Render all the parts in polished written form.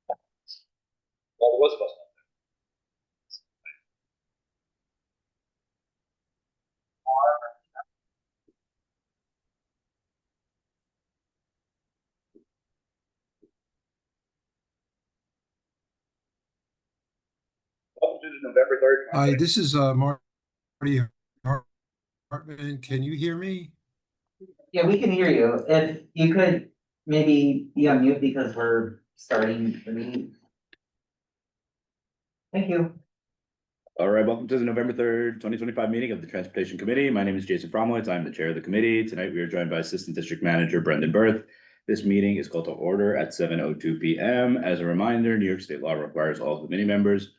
Well, it was supposed to. Welcome to the November 3rd. Hi, this is Marty Hartman. Can you hear me? Yeah, we can hear you. If you could maybe be on mute because we're starting the meeting. Thank you. All right, welcome to the November 3rd, 2025 meeting of the Transportation Committee. My name is Jason Fromowitz. I'm the chair of the committee. Tonight, we are joined by Assistant District Manager Brendan Berth. This meeting is called to order at 7:02 p.m. As a reminder, New York State law requires all committee members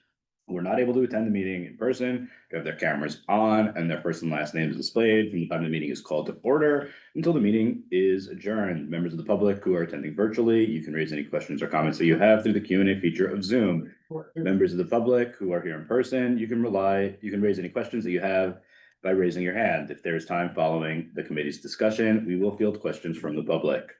who are not able to attend the meeting in person to have their cameras on and their first and last names displayed from the time the meeting is called to order until the meeting is adjourned. Members of the public who are attending virtually, you can raise any questions or comments that you have through the Q&A feature of Zoom. Members of the public who are here in person, you can raise any questions that you have by raising your hand. If there is time following the committee's discussion, we will field questions from the public.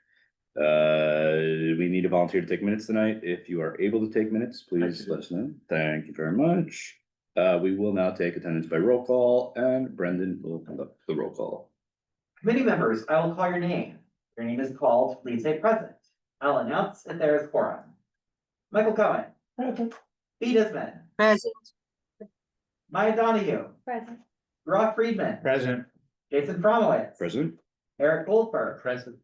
We need a volunteer to take minutes tonight. If you are able to take minutes, please let us know. Thank you very much. We will now take attendance by roll call, and Brendan will conduct the roll call. Committee members, I will call your name. Your name is called, please say present. I'll announce if there is quorum. Michael Cohen. Present. B. Disman. Present. Maya Donahue. Present. Rob Friedman. Present. Jason Fromowitz. Present. Eric Goldberg. Present.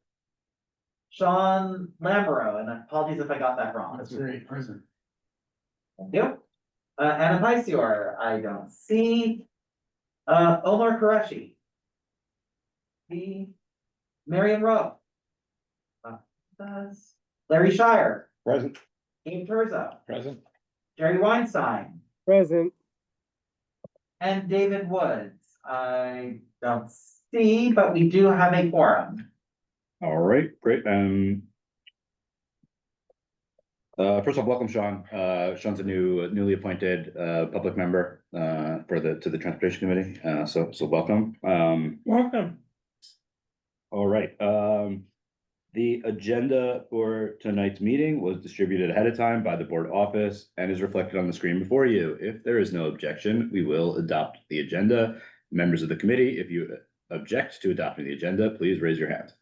Sean Lambro, and apologies if I got that wrong. That's great. Present. Thank you. Anna Paisior, I don't see. Omar Qureshi. Marion Rowe. Larry Shire. Present. Abe Terzo. Present. Jerry Weinstein. Present. And David Woods. I don't see, but we do have a quorum. All right, great. First off, welcome, Sean. Sean's a newly appointed public member to the Transportation Committee. So welcome. Welcome. All right. The agenda for tonight's meeting was distributed ahead of time by the board office and is reflected on the screen before you. If there is no objection, we will adopt the agenda. Members of the committee, if you object to adopting the agenda, please raise your hand.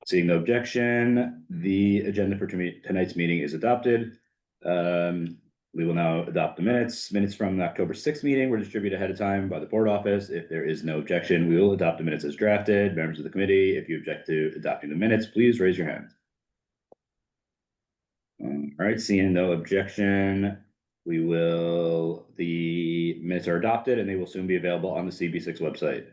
Seeing no objection, the agenda for tonight's meeting is adopted. We will now adopt the minutes. Minutes from the October 6th meeting were distributed ahead of time by the board office. If there is no objection, we will adopt the minutes as drafted. Members of the committee, if you object to adopting the minutes, please raise your hand. All right, seeing no objection, the minutes are adopted and they will soon be available on the CB6 website.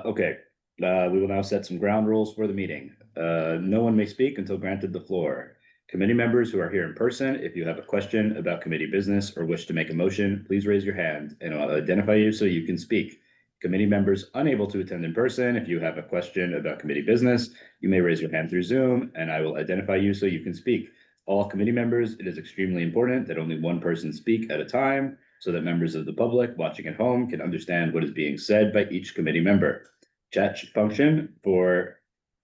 Okay. We will now set some ground rules for the meeting. No one may speak until granted the floor. Committee members who are here in person, if you have a question about committee business or wish to make a motion, please raise your hand and I'll identify you so you can speak. Committee members unable to attend in person, if you have a question about committee business, you may raise your hand through Zoom and I will identify you so you can speak. All committee members, it is extremely important that only one person speak at a time so that members of the public watching at home can understand what is being said by each committee member. Chat function for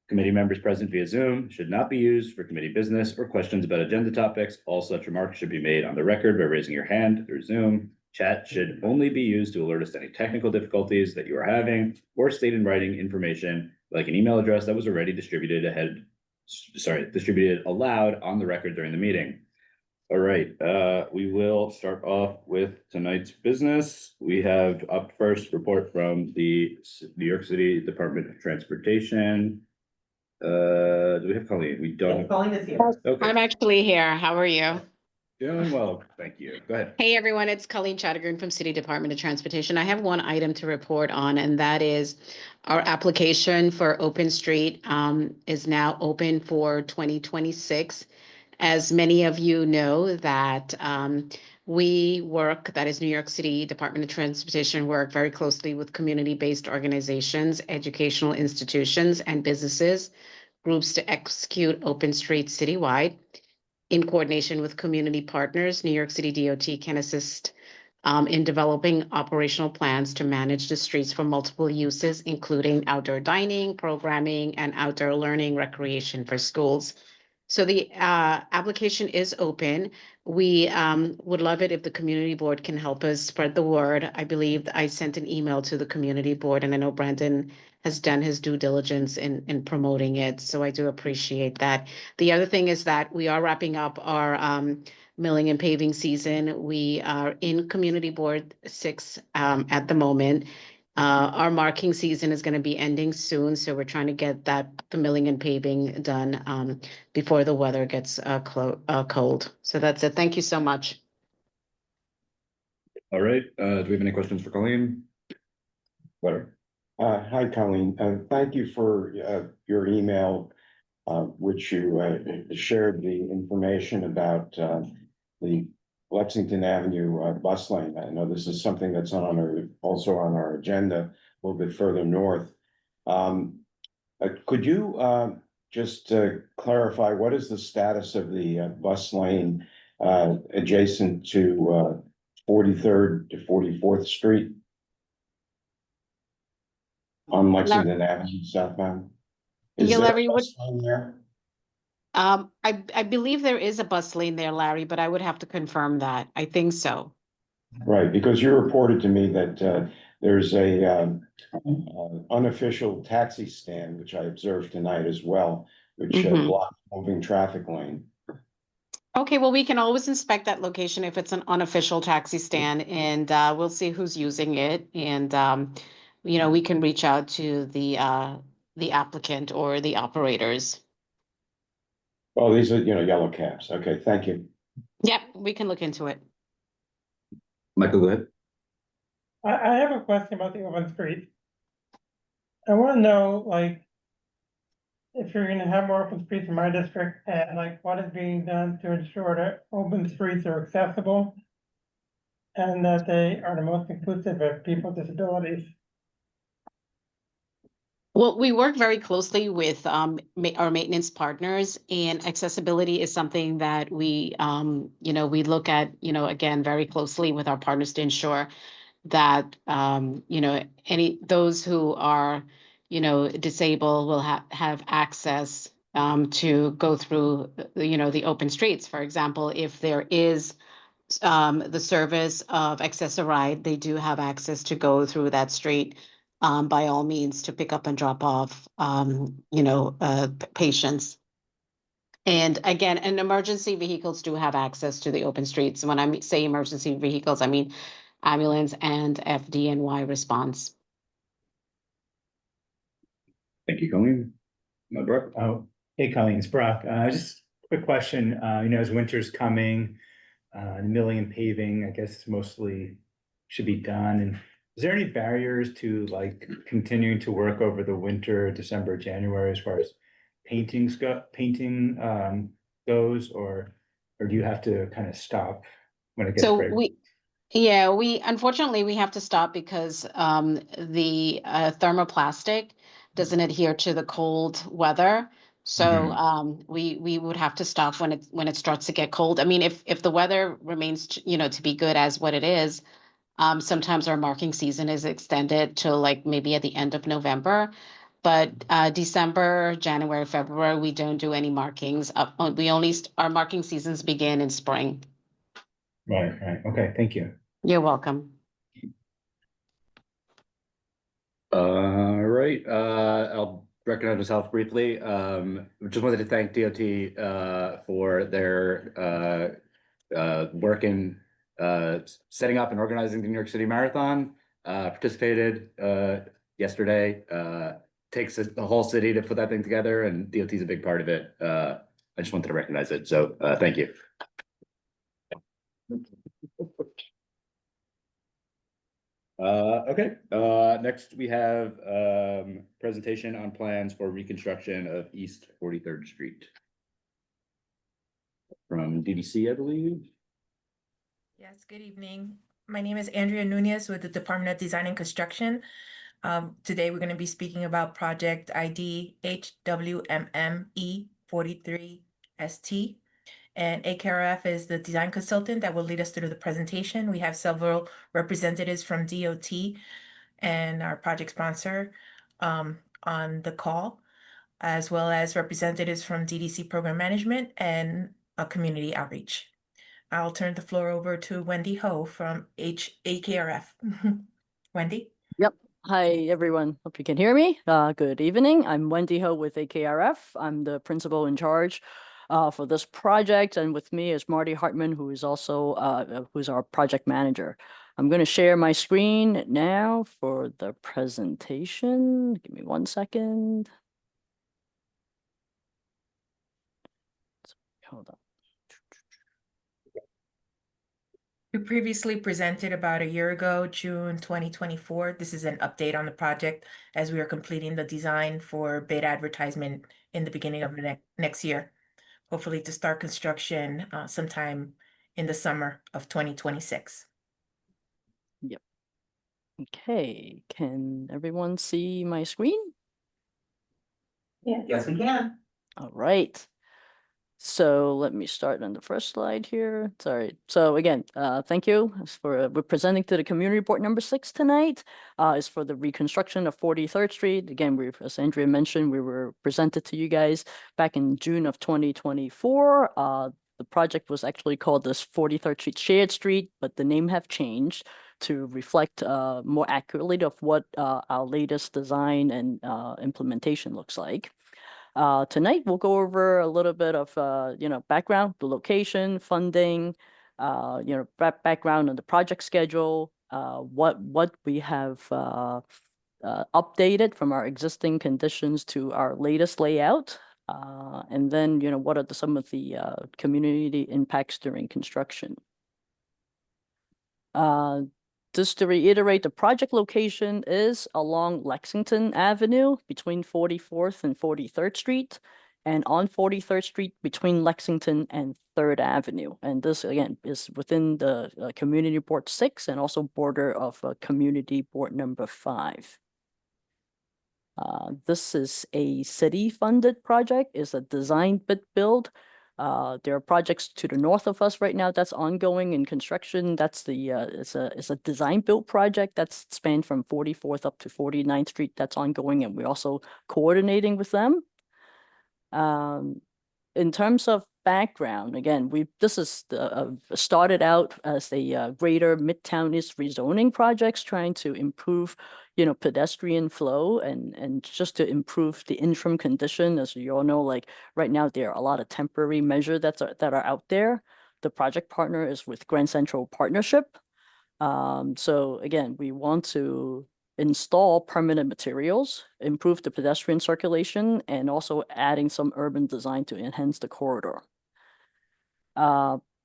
committee members present via Zoom should not be used for committee business or questions about agenda topics. All such remarks should be made on the record by raising your hand through Zoom. Chat should only be used to alert us to any technical difficulties that you are having or state in writing information like an email address that was already distributed aloud on the record during the meeting. All right, we will start off with tonight's business. We have up first report from the New York City Department of Transportation. Do we have Colleen? We don't. Colleen is here. Okay. I'm actually here. How are you? Doing well, thank you. Go ahead. Hey everyone, it's Colleen Chattergren from City Department of Transportation. I have one item to report on, and that is our application for Open Street is now open for 2026. As many of you know that we work, that is New York City Department of Transportation, work very closely with community-based organizations, educational institutions, and businesses, groups to execute Open Street citywide. In coordination with community partners, New York City DOT can assist in developing operational plans to manage the streets for multiple uses, including outdoor dining, programming, and outdoor learning recreation for schools. So the application is open. We would love it if the community board can help us spread the word. I believe I sent an email to the community board, and I know Brandon has done his due diligence in promoting it. So I do appreciate that. The other thing is that we are wrapping up our milling and paving season. We are in community board 6 at the moment. Our marking season is going to be ending soon, so we're trying to get the milling and paving done before the weather gets cold. So that's it. Thank you so much. All right, do we have any questions for Colleen? Whatever. Hi, Colleen. Thank you for your email, which you shared the information about the Lexington Avenue bus lane. I know this is something that's also on our agenda a little bit further north. Could you just clarify what is the status of the bus lane adjacent to 43rd to 44th Street? On Lexington Avenue southbound? Is Yeah, there Larry, a bus lane there? I believe there is a bus lane there, Larry, but I would have to confirm that. I think so. Right, because you reported to me that there's a unofficial taxi stand, which I observed tonight as well, which Mhm. blocks moving traffic lane. Okay, well, we can always inspect that location if it's an unofficial taxi stand, and we'll see who's using it. And we can reach out to the applicant or the operators. Oh, these are, yellow cabs. Okay, thank you. Yep, we can look into it. Michael, go ahead. I have a question about the open street. I want to know, like, if you're gonna have more open streets in my district, and like what is being done to ensure that open streets are accessible and that they are the most inclusive of people with disabilities. Well, we work very closely with our maintenance partners, and accessibility is something that we look at, again, very closely with our partners to ensure that those who are disabled will have access to go through the open streets. For example, if there is the service of Access-a-Ride, they do have access to go through that street by all means to pick up and drop off patients. And again, emergency vehicles do have access to the open streets. When I say emergency vehicles, I mean ambulance and FDNY response. Thank you, Colleen. Brooke? Oh, hey, Colleen, it's Brock. Just a quick question. As winter's coming, milling and paving, I guess mostly should be done. And is there any barriers to like continuing to work over the winter, December, January, as far as painting goes, or do you have to kind of stop when it gets So very? we unfortunately we have to stop because the thermoplastic doesn't adhere to the cold weather. So we would have to stop when it starts to get cold. I mean, if the weather remains to be good as what it is, sometimes our marking season is extended to like maybe at the end of November. But December, January, February, we don't do any markings. Our marking seasons begin in spring. Right. Okay, thank you. You're welcome. All right, I'll recognize myself briefly. Just wanted to thank DOT for their work in setting up and organizing the New York City Marathon. Participated yesterday. Takes the whole city to put that thing together, and DOT is a big part of it. I just wanted to recognize it, so thank you. Okay, next we have presentation on plans for reconstruction of East 43rd Street. From DDC, I believe. Yes, good evening. My name is Andrea Nunez with the Department of Design and Construction. Today we're going to be speaking about project ID HWMME 43ST. And AKRF is the design consultant that will lead us through the presentation. We have several representatives from DOT and our project sponsor on the call, as well as representatives from DDC Program Management and Community Outreach. I'll turn the floor over to Wendy Ho from AKRF. Wendy? Yep. Hi, everyone. Hope you can hear me. Good evening. I'm Wendy Ho with AKRF. I'm the principal in charge for this project, and with me is Marty Hartman, who is also who's our project manager. I'm going to share my screen now for the presentation. Give me 1 second. Hold on. We previously presented about a year ago, June 2024. This is an update on the project as we are completing the design for bid advertisement in the beginning of the next year. Hopefully to start construction sometime in the summer of 2026. Yep. Okay, can everyone see my screen? Yes, we can. All right. So let me start on the first slide here. Sorry. So again, thank you for we're presenting to the community report number 6 tonight. Is for the reconstruction of 43rd Street. Again, as Andrea mentioned, we were presented to you guys back in June of 2024. The project was actually called this 43rd Street Shared Street, but the name have changed to reflect more accurately of what our latest design and implementation looks like. Tonight, we'll go over a little bit of, background, the location, funding, background on the project schedule, what we have updated from our existing conditions to our latest layout, and then, what are some of the community impacts during construction. Just to reiterate, the project location is along Lexington Avenue between 44th and 43rd Street, and on 43rd Street between Lexington and 3rd Avenue. And this, again, is within the Community Board 6 and also border of Community Board number 5. This is a city-funded project. It's a design bid build. There are projects to the north of us right now that's ongoing in construction. That's the it's a design build project that's spanned from 44th up to 49th Street. That's ongoing, and we're also coordinating with them. In terms of background, again, this is started out as a greater Midtown East rezoning projects, trying to improve, pedestrian flow and just to improve the interim condition. As you all know, like right now, there are a lot of temporary measures that are out there. The project partner is with Grand Central Partnership. So again, we want to install permanent materials, improve the pedestrian circulation, and also adding some urban design to enhance the corridor.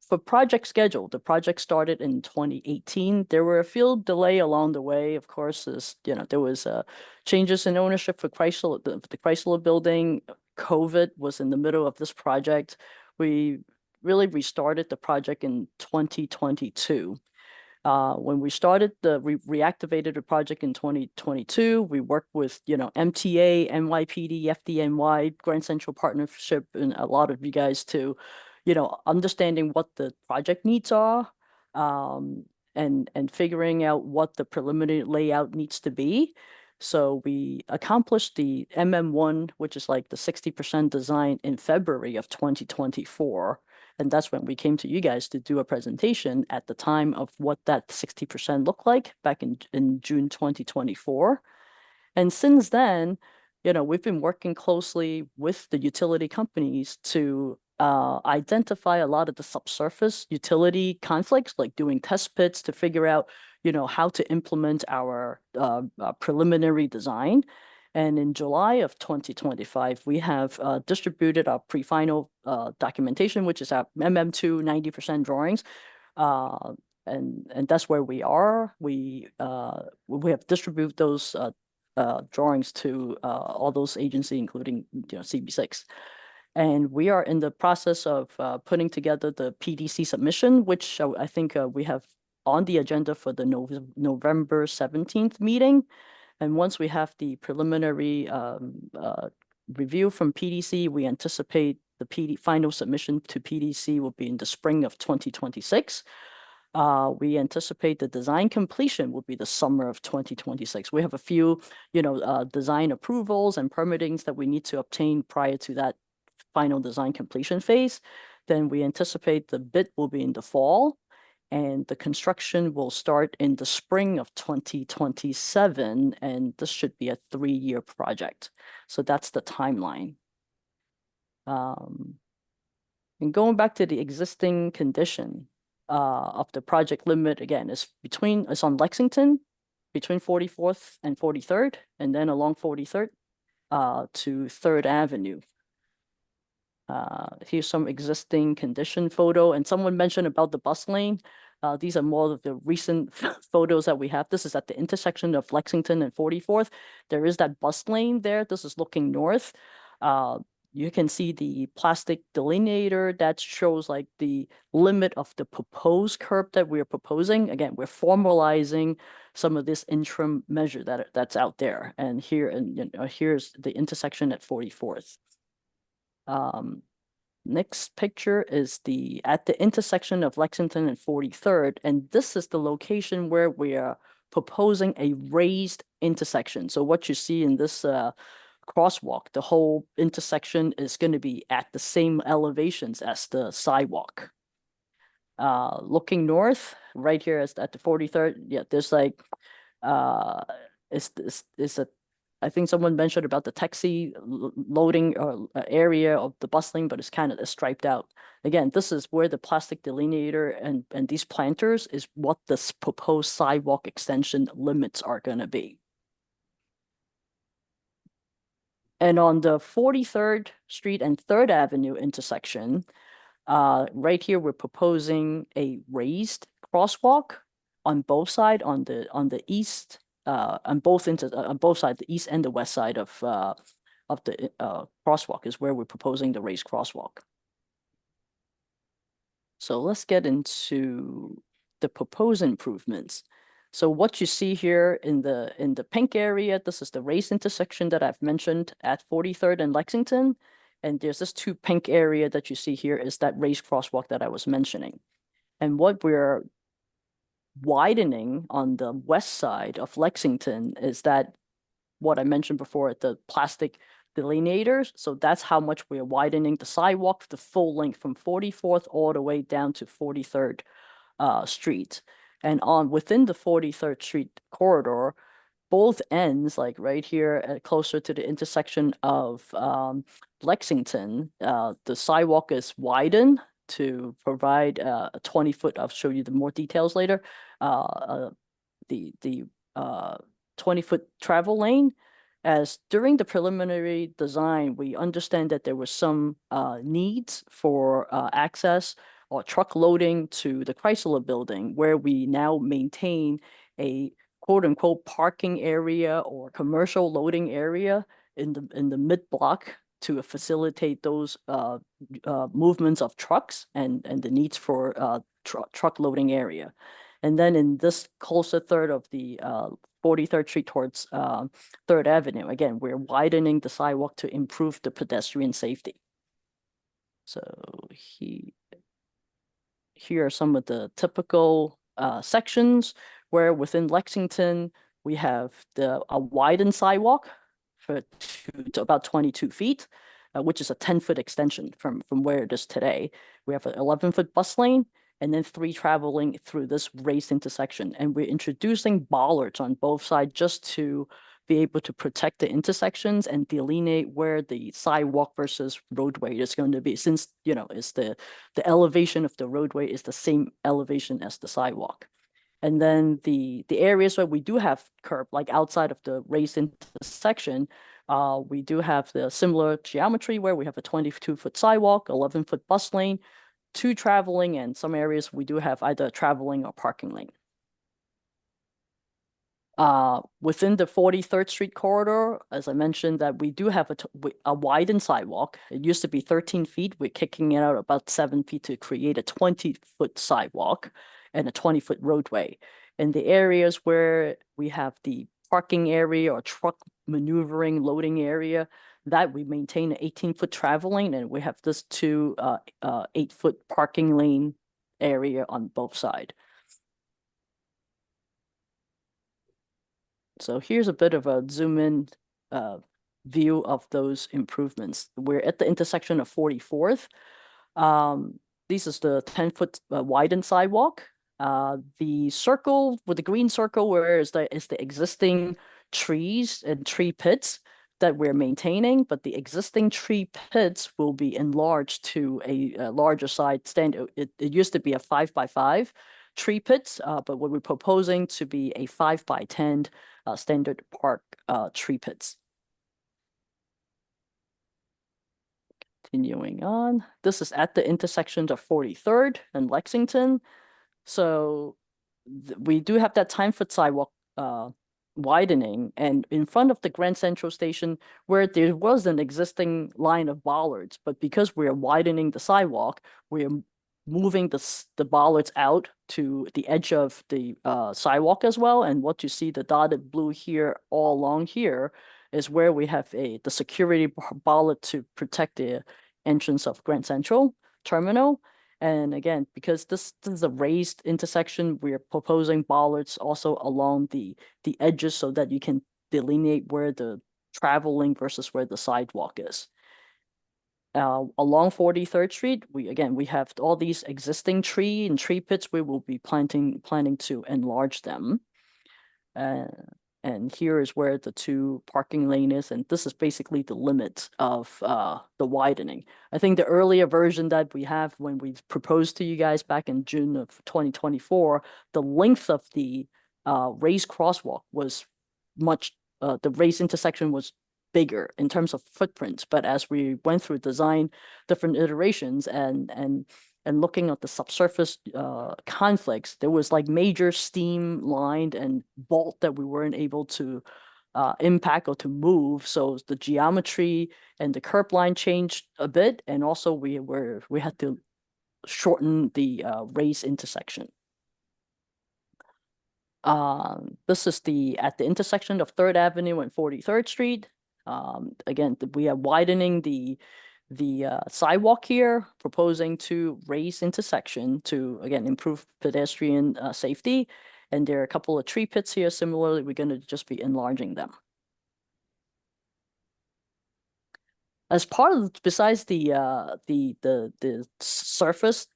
For project schedule, the project started in 2018. There were a few delay along the way. Of course, there was changes in ownership for Chrysler, the Chrysler building. COVID was in the middle of this project. We really restarted the project in 2022. When we started reactivated the project in 2022, we worked with, MTA, NYPD, FDNY, Grand Central Partnership, and a lot of you guys to, understanding what the project needs are, and figuring out what the preliminary layout needs to be. So we accomplished the MM1, which is like the 60% design, in February of 2024. And that's when we came to you guys to do a presentation at the time of what that 60% looked like back in June 2024. And since then, we've been working closely with the utility companies to identify a lot of the subsurface utility conflicts, like doing test pits to figure out, how to implement our preliminary design. And in July of 2025, we have distributed our pre-final documentation, which is our MM2 90% drawings. And that's where we are. We have distributed those drawings to all those agencies, including CB6. And we are in the process of putting together the PDC submission, which I think we have on the agenda for the November 17th meeting. And once we have the preliminary review from PDC, we anticipate the final submission to PDC will be in the spring of 2026. We anticipate the design completion will be the summer of 2026. We have a few, design approvals and permittings that we need to obtain prior to that final design completion phase. Then we anticipate the bid will be in the fall, and the construction will start in the spring of 2027, and this should be a 3-year project. So that's the timeline. And going back to the existing condition of the project limit, again, it's on Lexington, between 44th and 43rd, and then along 43rd to 3rd Avenue. Here's some existing condition photo, and someone mentioned about the bus lane. These are more of the recent photos that we have. This is at the intersection of Lexington and 44th. There is that bus lane there. This is looking north. You can see the plastic delineator that shows like the limit of the proposed curb that we're proposing. Again, we're formalizing some of this interim measure that's out there. And here's the intersection at 44th. Next picture is at the intersection of Lexington and 43rd, and this is the location where we are proposing a raised intersection. So what you see in this crosswalk, the whole intersection is going to be at the same elevations as the sidewalk. Looking north, right here is at the 43rd. Yeah, there's like I think someone mentioned about the taxi loading area of the bus lane, but it's kind of striped out. Again, this is where the plastic delineator and these planters is what this proposed sidewalk extension limits are going to be. And on the 43rd Street and 3rd Avenue intersection, right here, we're proposing a raised crosswalk on both sides, on the east, on both sides, the east and the west side of the crosswalk is where we're proposing the raised crosswalk. So let's get into the proposed improvements. So what you see here in the pink area, this is the raised intersection that I've mentioned at 43rd and Lexington. And there's this 2 pink area that you see here is that raised crosswalk that I was mentioning. And what we're widening on the west side of Lexington is that what I mentioned before, the plastic delineators. So that's how much we're widening the sidewalk, the full length from 44th all the way down to 43rd Street. And within the 43rd Street corridor, both ends, like right here, closer to the intersection of Lexington, the sidewalk is widened to provide a 20-foot. I'll show you the more details later. The 20-foot travel lane. As during the preliminary design, we understand that there was some needs for access or truck loading to the Chrysler building, where we now maintain a quote-unquote parking area or commercial loading area in the mid-block to facilitate those movements of trucks and the needs for truck loading area. And then in this closer third of the 43rd Street towards 3rd Avenue, again, we're widening the sidewalk to improve the pedestrian safety. So here are some of the typical sections where within Lexington, we have a widened sidewalk to about 22 feet, which is a 10-foot extension from where it is today. We have an 11-foot bus lane, and then 3 traveling through this raised intersection. And we're introducing bollards on both sides just to be able to protect the intersections and delineate where the sidewalk versus roadway is going to be, since, it's the elevation of the roadway is the same elevation as the sidewalk. And then the areas where we do have curb, like outside of the raised intersection, we do have the similar geometry where we have a 22-foot sidewalk, 11-foot bus lane, 2 traveling, and some areas we do have either a traveling or parking lane. Within the 43rd Street corridor, as I mentioned, that we do have a widened sidewalk. It used to be 13 feet. We're kicking it out about 7 feet to create a 20-foot sidewalk and a 20-foot roadway. In the areas where we have the parking area or truck maneuvering loading area, that we maintain an 18-foot travel lane, and we have this 8-foot parking lane area on both sides. So here's a bit of a zoom in view of those improvements. We're at the intersection of 44th. This is the 10-foot widened sidewalk. The circle with the green circle where is the existing trees and tree pits that we're maintaining, but the existing tree pits will be enlarged to a larger side stand. It used to be a 5x5 tree pits, but what we're proposing to be a 5x10 standard park tree pits. Continuing on, this is at the intersection of 43rd and Lexington. So we do have that 10-foot sidewalk widening, and in front of the Grand Central Station where there was an existing line of bollards, but because we're widening the sidewalk, we're moving the bollards out to the edge of the sidewalk as well. And what you see the dotted blue here all along here is where we have the security bollard to protect the entrance of Grand Central Terminal. And again, because this is a raised intersection, we're proposing bollards also along the edges so that you can delineate where the travel lane versus where the sidewalk is. Along 43rd Street, we have all these existing tree pits. We will be planning to enlarge them. And here is where the 2 parking lane is, and this is basically the limit of the widening. I think the earlier version that we have when we proposed to you guys back in June of 2024, the length of the raised crosswalk was the raised intersection was bigger in terms of footprint. But as we went through design, different iterations and looking at the subsurface conflicts, there was like major steam lined and vault that we weren't able to impact or to move. So the geometry and the curb line changed a bit, and also we had to shorten the raised intersection. This is at the intersection of 3rd Avenue and 43rd Street. Again, we are widening the sidewalk here, proposing to raise intersection to, again, improve pedestrian safety. And there are a couple of tree pits here. Similarly, we're going to just be enlarging them. As part of, besides the surface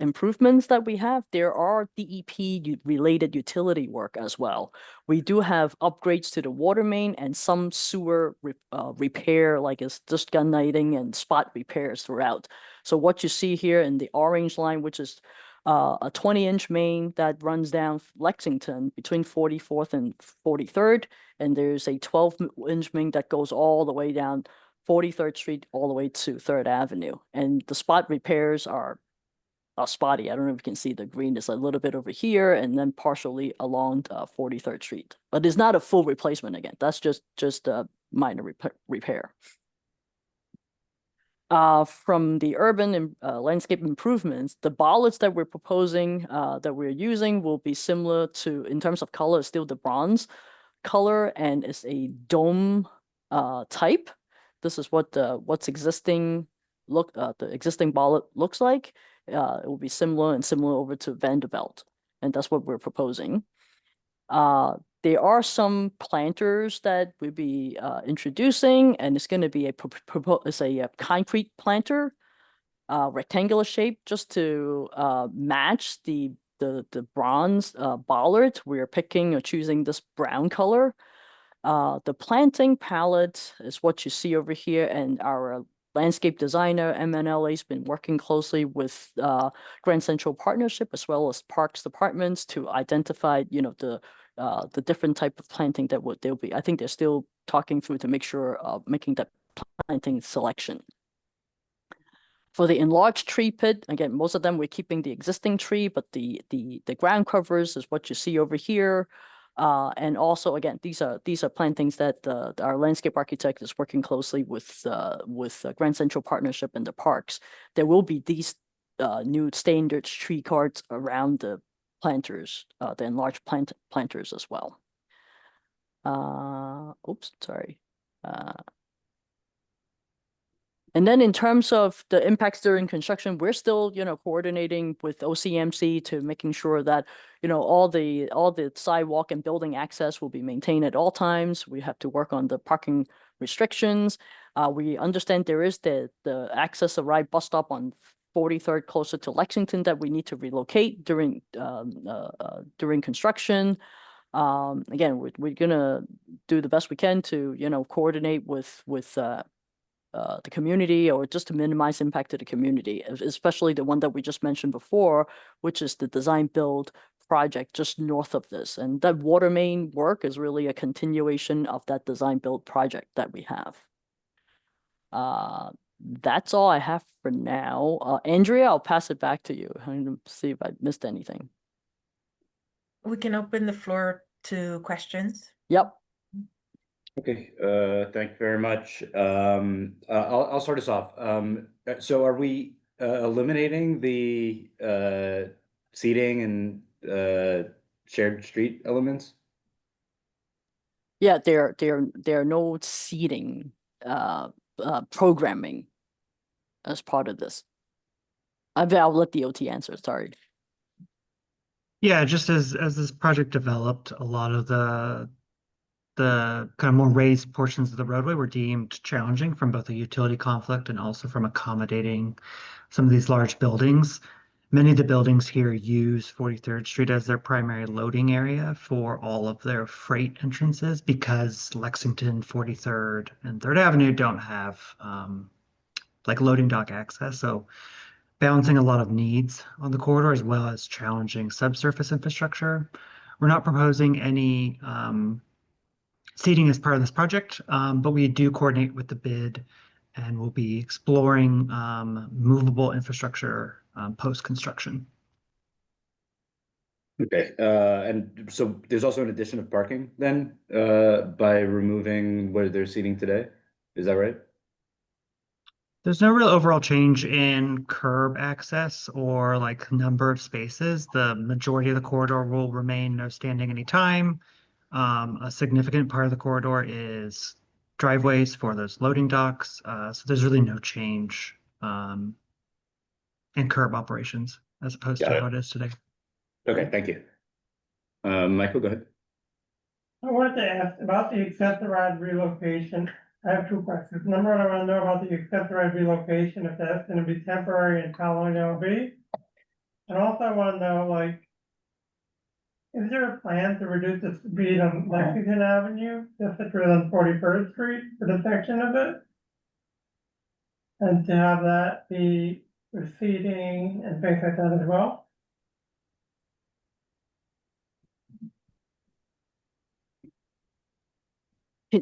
improvements that we have, there are DEP related utility work as well. We do have upgrades to the water main and some sewer repair, like it's just gun lighting and spot repairs throughout. So what you see here in the orange line, which is a 20-inch main that runs down Lexington between 44th and 43rd, and there's a 12-inch main that goes all the way down 43rd Street all the way to 3rd Avenue. And the spot repairs are spotty. I don't know if you can see the green is a little bit over here and then partially along 43rd Street. But it's not a full replacement again. That's just a minor repair. From the urban and landscape improvements, the bollards that we're proposing, that we're using will be similar to, in terms of color, still the bronze color, and it's a dome type. This is what what's existing the existing bollard looks like. It will be similar over to Vanderbilt, and that's what we're proposing. There are some planters that we'll be introducing, and it's going to be a concrete planter, rectangular shape, just to match the bronze bollard. We're picking or choosing this brown color. The planting palette is what you see over here, and our landscape designer, MNLA, has been working closely with Grand Central Partnership as well as Parks Departments to identify, the different type of planting that they'll be. I think they're still talking through to make sure of making that planting selection. For the enlarged tree pit, again, most of them we're keeping the existing tree, but the ground covers is what you see over here. And also, again, these are plantings that our landscape architect is working closely with Grand Central Partnership and the parks. There will be these new standard tree cards around the planters, the enlarged planters as well. Oops, sorry. And then in terms of the impacts during construction, we're still, coordinating with OCMC to making sure that, all the sidewalk and building access will be maintained at all times. We have to work on the parking restrictions. We understand there is the access arrive bus stop on 43rd closer to Lexington that we need to relocate during construction. Again, we're gonna do the best we can to, coordinate with the community, or just to minimize impact to the community, especially the one that we just mentioned before, which is the design build project just north of this. And that water main work is really a continuation of that design build project that we have. That's all I have for now. Andrea, I'll pass it back to you and see if I missed anything. We can open the floor to questions. Yep. Okay, thank you very much. I'll start us off. So are we eliminating the seating and shared street elements? Yeah, there are no seating programming as part of this. I'll let the OT answer, sorry. Yeah, just as this project developed, a lot of the kind of more raised portions of the roadway were deemed challenging from both a utility conflict and also from accommodating some of these large buildings. Many of the buildings here use 43rd Street as their primary loading area for all of their freight entrances, because Lexington, 43rd, and 3rd Avenue don't have like loading dock access. So balancing a lot of needs on the corridor as well as challenging subsurface infrastructure. We're not proposing any seating as part of this project, but we do coordinate with the bid, and we'll be exploring movable infrastructure post-construction. Okay, and so there's also an addition of parking then, by removing where they're seating today, is that right? There's no real overall change in curb access or like number of spaces. The majority of the corridor will remain no standing anytime. A significant part of the corridor is driveways for those loading docks. So there's really no change in curb operations as opposed to how it is today. Okay, thank you. Michael, go ahead. I wanted to ask about the accessorized relocation. I have two questions. Number one, I want to know about the accessorized relocation, if that's going to be temporary and how long it'll be. And also I want to know, like, is there a plan to reduce the speed on Lexington Avenue, just as we're on 41st Street for the section of it? And to have that be receding and things like that as well?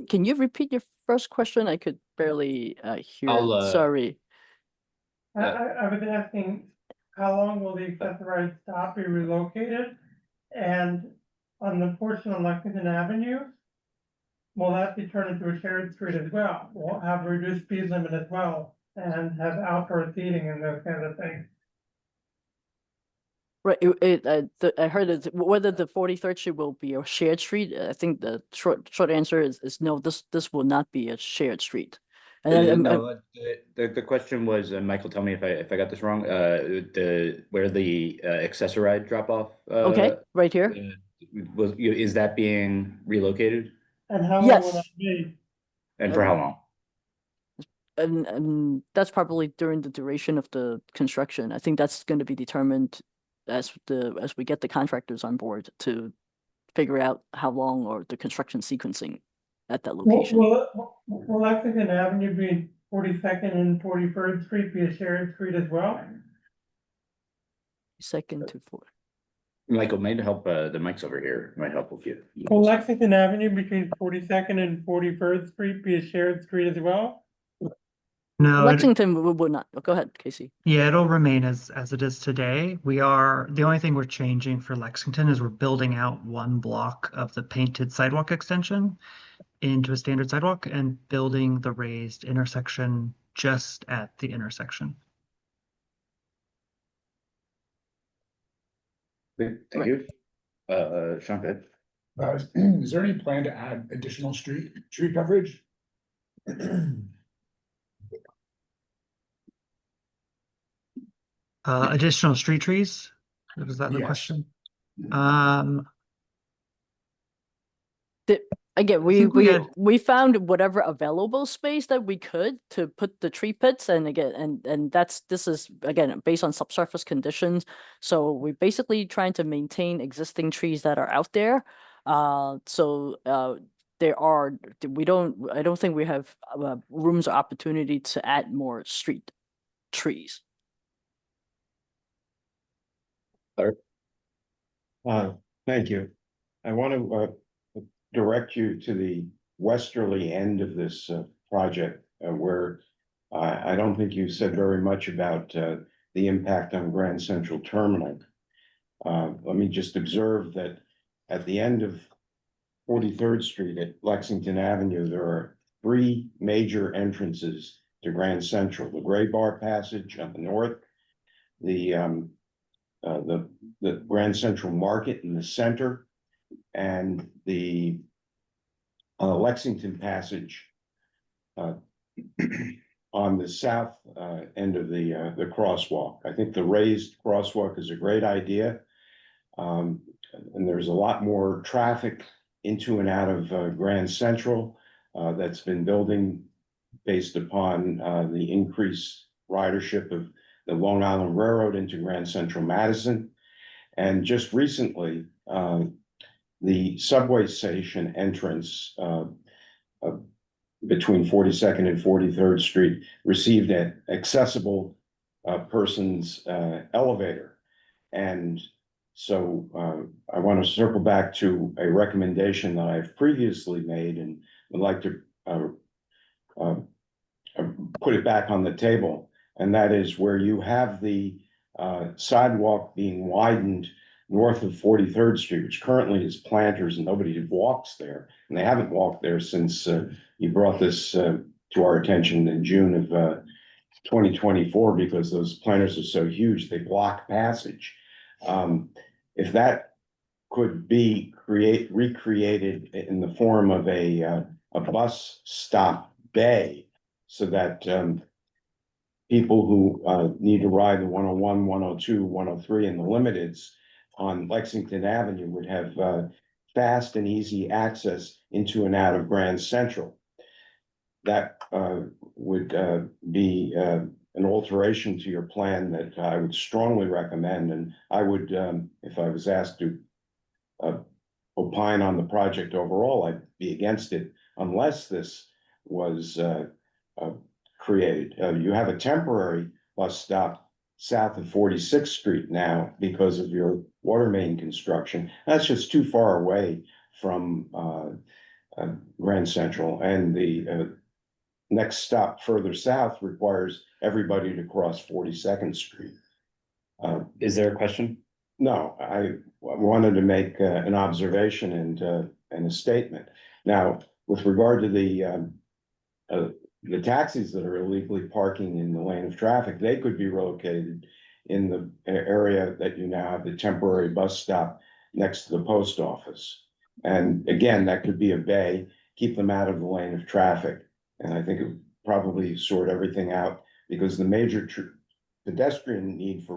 Can you repeat your first question? I could barely hear it. Sorry. I was asking, how long will the accessorized stop be relocated? And on the portion on Lexington Avenue, will that be turned into a shared street as well? Will it have a reduced speed limit as well and have outdoor seating and those kind of things? Right, I heard it, whether the 43rd Street will be a shared street. I think the short answer is no, this will not be a shared street. And No, the question was, and Michael, tell me if I got this wrong, where the accessorized drop off. Okay, right here. Is that being relocated? And how long Yes. will that be? And for how long? And that's probably during the duration of the construction. I think that's going to be determined as we get the contractors on board to figure out how long, or the construction sequencing at that location. Will Lexington Avenue be 42nd and 41st Street be a shared street as well? Second to fourth. Michael, might help, the mic's over here, might help with you. Will Lexington Avenue between 42nd and 41st Street be a shared street as well? No, Lexington would not. Go ahead, Casey. yeah, it'll remain as it is today. The only thing we're changing for Lexington is we're building out one block of the painted sidewalk extension into a standard sidewalk and building the raised intersection just at the intersection. Thank you. Sean, go ahead. Is there any plan to add additional street coverage? Additional street trees? Was that the Yes. question? Again, think we had- we found whatever available space that we could to put the tree pits, and again, and this is again based on subsurface conditions. So we're basically trying to maintain existing trees that are out there. There are I don't think we have rooms or opportunity to add more street trees. Thank you. I want to direct you to the westerly end of this project, where I don't think you said very much about the impact on Grand Central Terminal. Let me just observe that at the end of 43rd Street at Lexington Avenue, there are 3 major entrances to Grand Central: the Gray Bar Passage on the north, the Grand Central Market in the center, and the Lexington Passage on the south end of the crosswalk. I think the raised crosswalk is a great idea. And there's a lot more traffic into and out of Grand Central that's been building based upon the increased ridership of the Long Island Railroad into Grand Central Madison. And just recently, the subway station entrance between 42nd and 43rd Street received an accessible person's elevator. And so I want to circle back to a recommendation that I've previously made and would like to put it back on the table. And that is where you have the sidewalk being widened north of 43rd Street, which currently is planters and nobody walks there. And they haven't walked there since you brought this to our attention in June of 2024, because those planters are so huge, they block passage. If that could be recreated in the form of a bus stop bay, so that people who need to ride the 101, 102, 103 and the limiteds on Lexington Avenue would have fast and easy access into and out of Grand Central. That would be an alteration to your plan that I would strongly recommend. And I would, if I was asked to opine on the project overall, I'd be against it unless this was created. You have a temporary bus stop south of 46th Street now because of your water main construction. That's just too far away from Grand Central, and the next stop further south requires everybody to cross 42nd Street. Is there a question? No, I wanted to make an observation and a statement. Now, with regard to the taxis that are illegally parking in the lane of traffic, they could be relocated in the area that you now have the temporary bus stop next to the post office. And again, that could be a bay, keep them out of the lane of traffic. And I think it would probably sort everything out, because the major pedestrian need for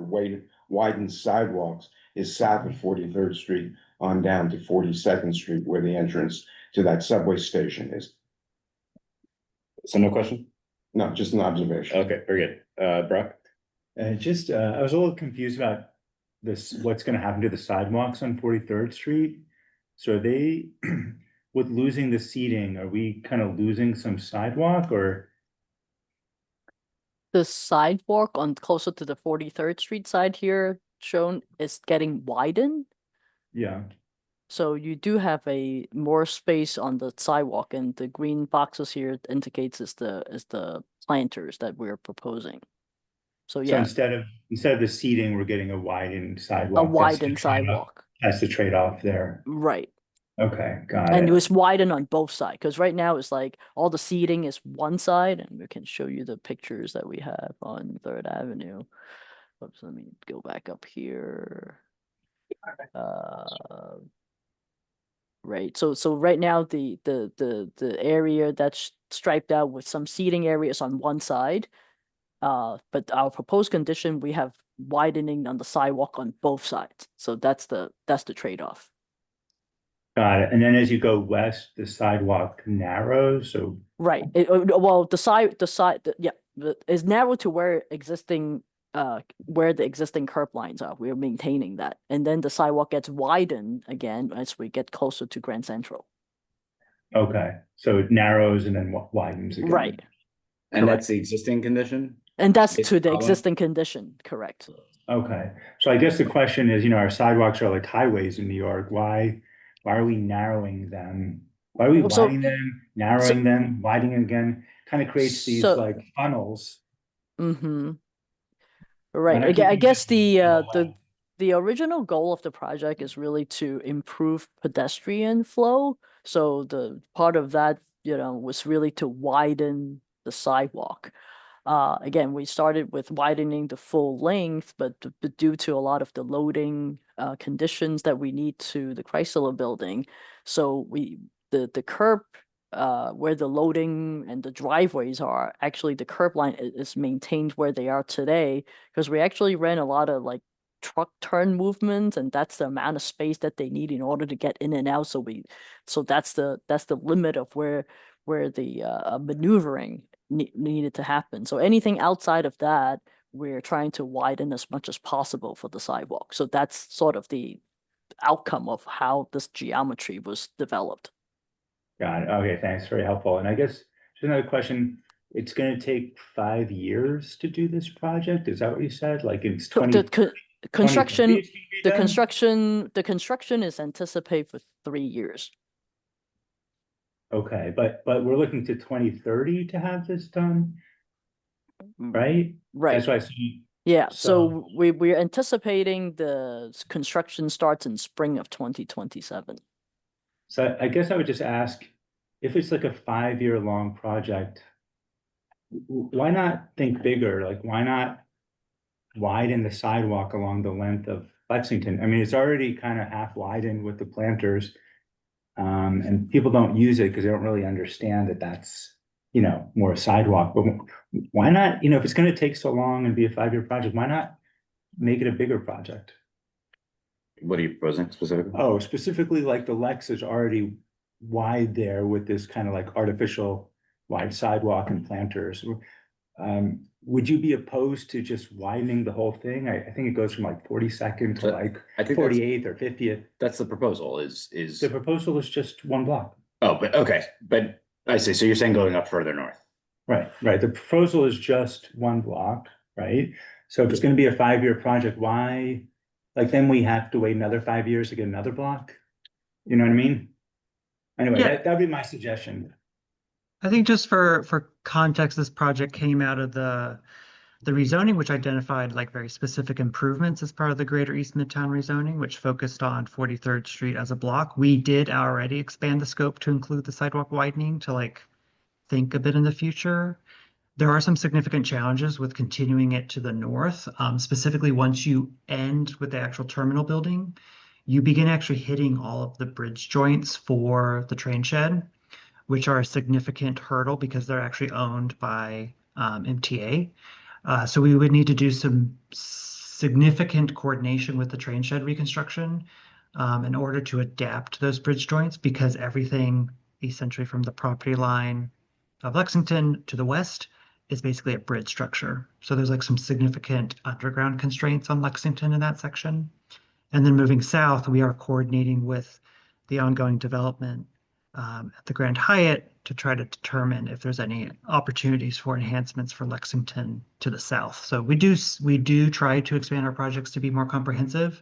widened sidewalks is south of 43rd Street on down to 42nd Street, where the entrance to that subway station is. So no question? No, just an observation. Okay, very good. Brock? I was a little confused about this, what's gonna happen to the sidewalks on 43rd Street? So are they, with losing the seating, are we kind of losing some sidewalk, or? The sidewalk on closer to the 43rd Street side here shown is getting widened. Yeah, So you do have a more space on the sidewalk, and the green boxes here indicates is the planters that we're proposing. So so yeah, instead of the seating, we're getting a widened a sidewalk. widened sidewalk, That's the trade-off there. right? Okay, got And it it. was widened on both sides, because right now it's like all the seating is one side, and we can show you the pictures that we have on 3rd Avenue. Oops, let me go back up here. Right, so right now the area that's striped out with some seating areas on one side. But our proposed condition, we have widening on the sidewalk on both sides. So that's the trade-off. Got it. And then as you go west, the sidewalk narrows, so, Right. Well, is narrow to where where the existing curb lines are. We're maintaining that. And then the sidewalk gets widened again as we get closer to Grand Central. okay, so it narrows and then widens again. Right. And that's the existing condition? And that's It's to the follow- existing condition, correct? Okay, so I guess the question is, our sidewalks are like highways in New York. Why are we narrowing them? Why are we So- widening them, narrowing them, widening again? Kind of creates these So- like funnels. Mm-hmm. Why Right. not I keep guess it the whole the way? the original goal of the project is really to improve pedestrian flow. So the part of that, was really to widen the sidewalk. Again, we started with widening the full length, but due to a lot of the loading conditions that we need to the Chrysler building, so the curb where the loading and the driveways are, actually the curb line is maintained where they are today, because we actually ran a lot of like truck turn movements, and that's the amount of space that they need in order to get in and out. So that's the limit of where the maneuvering needed to happen. So anything outside of that, we're trying to widen as much as possible for the sidewalk. So that's sort of the outcome of how this geometry was developed. Got it. Okay, thanks. Very helpful. And I guess just another question. It's going to take 5 years to do this project. Is that what you said? Like it's 20. Construction, 2030 it's gonna be done? the construction is anticipated for 3 years. Okay, but we're looking to 2030 to have this done, right? Right. That's why I see. Yeah. So- So we're anticipating the construction starts in spring of 2027. So I guess I would just ask, if it's like a 5-year long project, why not think bigger? Like, why not widen the sidewalk along the length of Lexington? I mean, it's already kind of half widened with the planters. And people don't use it because they don't really understand that that's, more a sidewalk. But why not, if it's going to take so long and be a 5-year project, why not make it a bigger project? What are you proposing specifically? Oh, specifically like the Lex is already wide there with this kind of like artificial wide sidewalk and planters. Would you be opposed to just widening the whole thing? I think it goes from like 42nd to But like I think that's, 48th or 50th. that's the proposal is, The proposal is just one block. oh, but okay, but I see. So you're saying going up further north? Right. The proposal is just one block, right? So if it's gonna be a 5-year project, why? Like then we have to wait another 5 years to get another block? You know what I mean? Anyway, Yeah. that'd be my suggestion. I think just for context, this project came out of the rezoning, which identified like very specific improvements as part of the Greater East Midtown rezoning, which focused on 43rd Street as a block. We did already expand the scope to include the sidewalk widening to like think a bit in the future. There are some significant challenges with continuing it to the north. Specifically, once you end with the actual terminal building, you begin actually hitting all of the bridge joints for the train shed, which are a significant hurdle because they're actually owned by MTA. So we would need to do some significant coordination with the train shed reconstruction in order to adapt those bridge joints, because everything essentially from the property line of Lexington to the west is basically a bridge structure. So there's like some significant underground constraints on Lexington in that section. And then moving south, we are coordinating with the ongoing development at the Grand Hyatt to try to determine if there's any opportunities for enhancements for Lexington to the south. So we do try to expand our projects to be more comprehensive,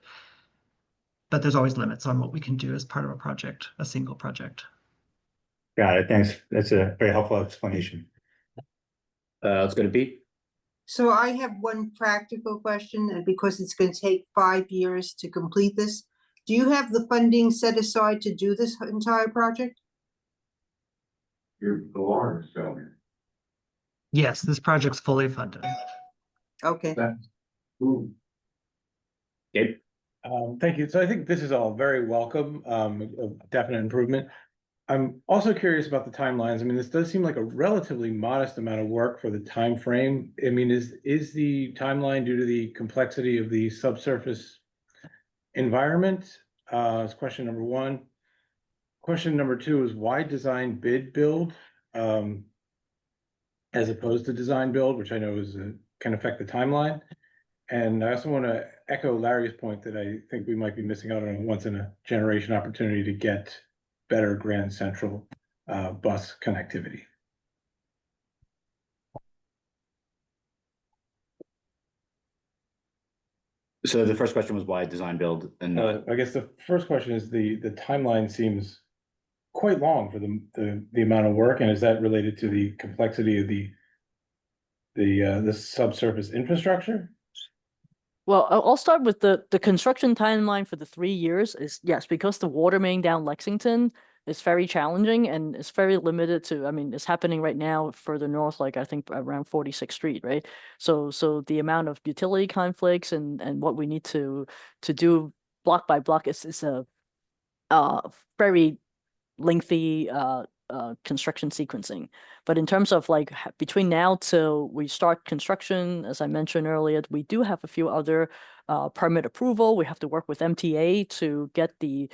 but there's always limits on what we can do as part of a project, a single project. Got it. Thanks. That's a very helpful explanation. Let's go to Pete. So I have one practical question, because it's going to take 5 years to complete this. Do you have the funding set aside to do this entire project? Yes, this project's fully funded. Okay. Gabe? Thank you. So I think this is all very welcome, a definite improvement. I'm also curious about the timelines. I mean, this does seem like a relatively modest amount of work for the time frame. I mean, is the timeline due to the complexity of the subsurface environment? Is question number one. Question number two is why design bid build? As opposed to design build, which I know is can affect the timeline. And I also want to echo Larry's point that I think we might be missing out on a once in a generation opportunity to get better Grand Central bus connectivity. So the first question was why design build and I guess the first question is the timeline seems quite long for the amount of work, and is that related to the complexity of the subsurface infrastructure? Well, I'll start with the construction timeline for the 3 years is, yes, because the water main down Lexington is very challenging and it's very limited to, I mean, it's happening right now further north, like I think around 46th Street, right? So the amount of utility conflicts and what we need to do block by block is a very lengthy construction sequencing. But in terms of like between now till we start construction, as I mentioned earlier, we do have a few other permit approval. We have to work with MTA to get the,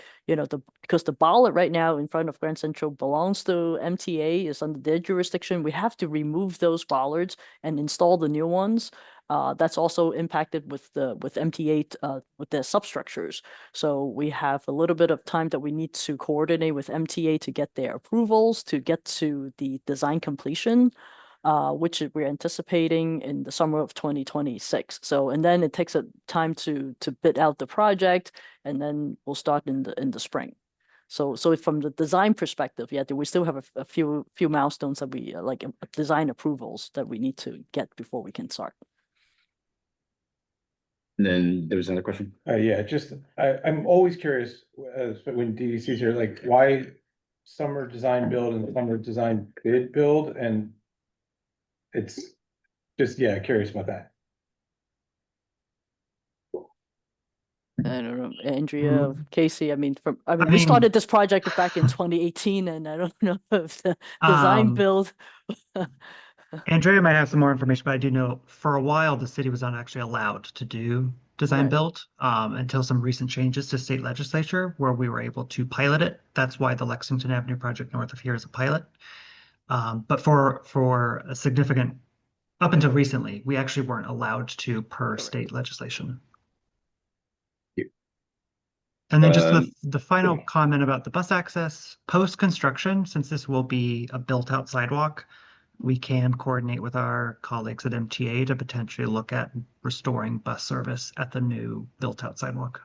because the bollard right now in front of Grand Central belongs to MTA, is under their jurisdiction. We have to remove those bollards and install the new ones. That's also impacted with MTA with their substructures. So we have a little bit of time that we need to coordinate with MTA to get their approvals to get to the design completion, which we're anticipating in the summer of 2026. So, and then it takes a time to bid out the project, and then we'll start in the spring. So from the design perspective, yeah, we still have a few milestones that we like design approvals that we need to get before we can start. And then there was another question. Yeah, just I'm always curious when DDC's here, like why some are design build and some are design bid build, and it's just, yeah, curious about that. I don't know, Andrea, Casey. I mean, we mean- started this project back in 2018, and I don't know if the design build. Andrea might have some more information, but I do know for a while the city was not actually allowed to do design Right. build until some recent changes to state legislature where we were able to pilot it. That's why the Lexington Avenue project north of here is a pilot. But for a significant, up until recently, we actually weren't allowed to per state legislation. And then just the final comment about the bus access, post-construction, since this will be a built-out sidewalk, we can coordinate with our colleagues at MTA to potentially look at restoring bus service at the new built-out sidewalk.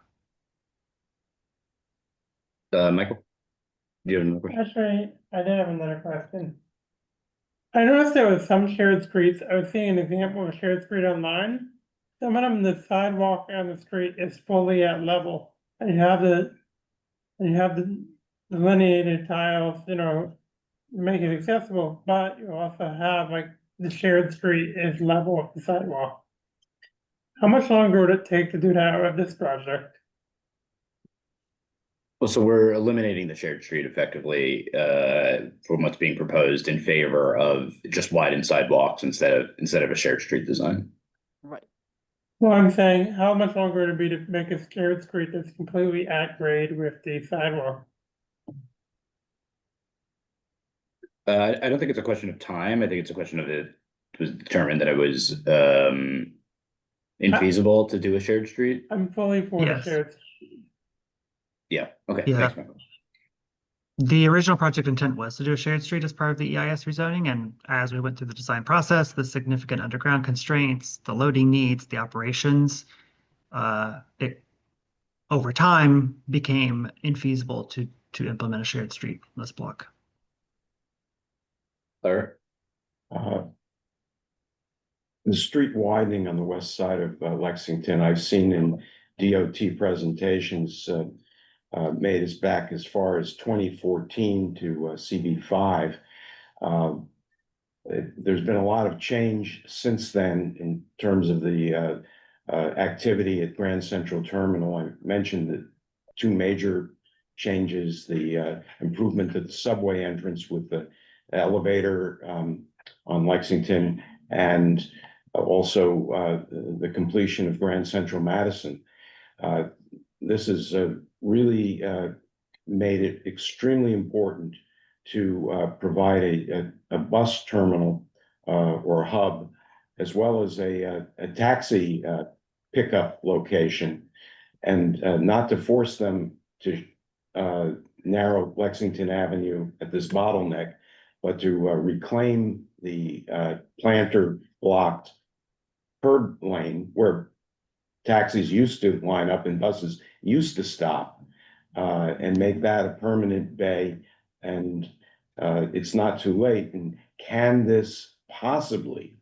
Michael, do you have another question? Actually, I did have another question. I noticed there was some shared streets. I was seeing an example of a shared street online. Some of them, the sidewalk on the street is fully at level. And you have the delineated tiles, to make it accessible, but you also have like the shared street is level with the sidewalk. How much longer would it take to do that with this project? Well, so we're eliminating the shared street effectively from what's being proposed in favor of just widened sidewalks instead of a shared street design. Right. Well, I'm saying, how much longer would it be to make a shared street that's completely at grade with the sidewalk? I don't think it's a question of time. I think it's a question of it was determined that it was infeasible to do a shared street. I'm fully for the Yes. shared. street. Yeah. Okay. Yeah. Thanks, Michael. The original project intent was to do a shared street as part of the EIS rezoning, and as we went through the design process, the significant underground constraints, the loading needs, the operations, it over time became infeasible to implement a shared street in this block. Claire? The street widening on the west side of Lexington, I've seen in DOT presentations made as back as far as 2014 to CB5. There's been a lot of change since then in terms of the activity at Grand Central Terminal. I mentioned the two major changes, the improvement to the subway entrance with the elevator on Lexington, and also the completion of Grand Central Madison. This is really made it extremely important to provide a bus terminal or hub, as well as a taxi pickup location, and not to force them to narrow Lexington Avenue at this bottleneck, but to reclaim the planter blocked curb lane where taxis used to line up and buses used to stop, and make that a permanent bay. And it's not too late. And can this possibly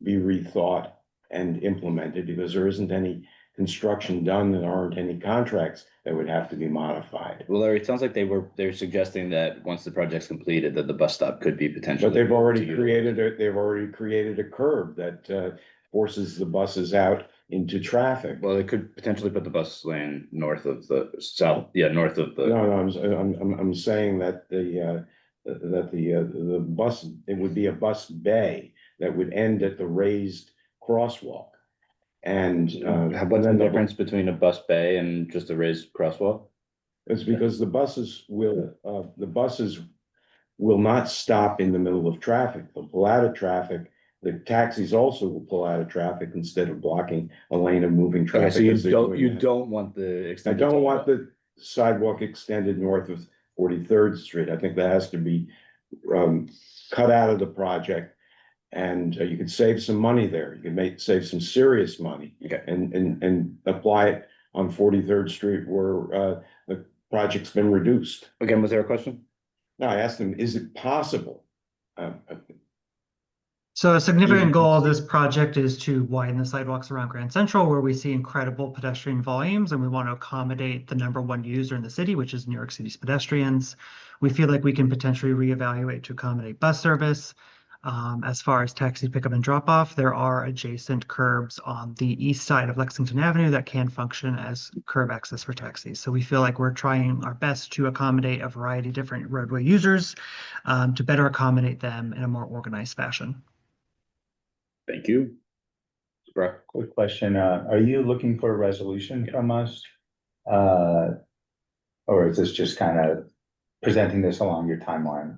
be rethought and implemented? Because there isn't any construction done, there aren't any contracts that would have to be modified. Well, Larry, it sounds like they're suggesting that once the project's completed, that the bus stop could be potentially. But they've already to created a curb that forces the buses out into traffic. Well, they could potentially put the bus lane north of the north of the. No, I'm saying that the bus, it would be a bus bay that would end at the raised crosswalk. And What's the difference between a bus bay and just a raised crosswalk? It's because the buses will not stop in the middle of traffic. They'll pull out of traffic. The taxis also will pull out of traffic instead of blocking a lane of moving Okay, traffic. so you as they're don't, doing you that. don't want the I extended. don't want the sidewalk extended north of 43rd Street. I think that has to be cut out of the project. And you could save some money there. You could save some serious money. Okay. And apply it on 43rd Street where the project's been reduced. Again, was there a question? Now, I asked them, is it possible? So a significant Yeah. goal of this project is to widen the sidewalks around Grand Central, where we see incredible pedestrian volumes, and we want to accommodate the #1 user in the city, which is New York City's pedestrians. We feel like we can potentially reevaluate to accommodate bus service. As far as taxi pickup and drop off, there are adjacent curbs on the east side of Lexington Avenue that can function as curb access for taxis. So we feel like we're trying our best to accommodate a variety of different roadway users, to better accommodate them in a more organized fashion. Thank you. Brock? Quick question, are you looking for a resolution from us? Or is this just kind of presenting this along your timeline?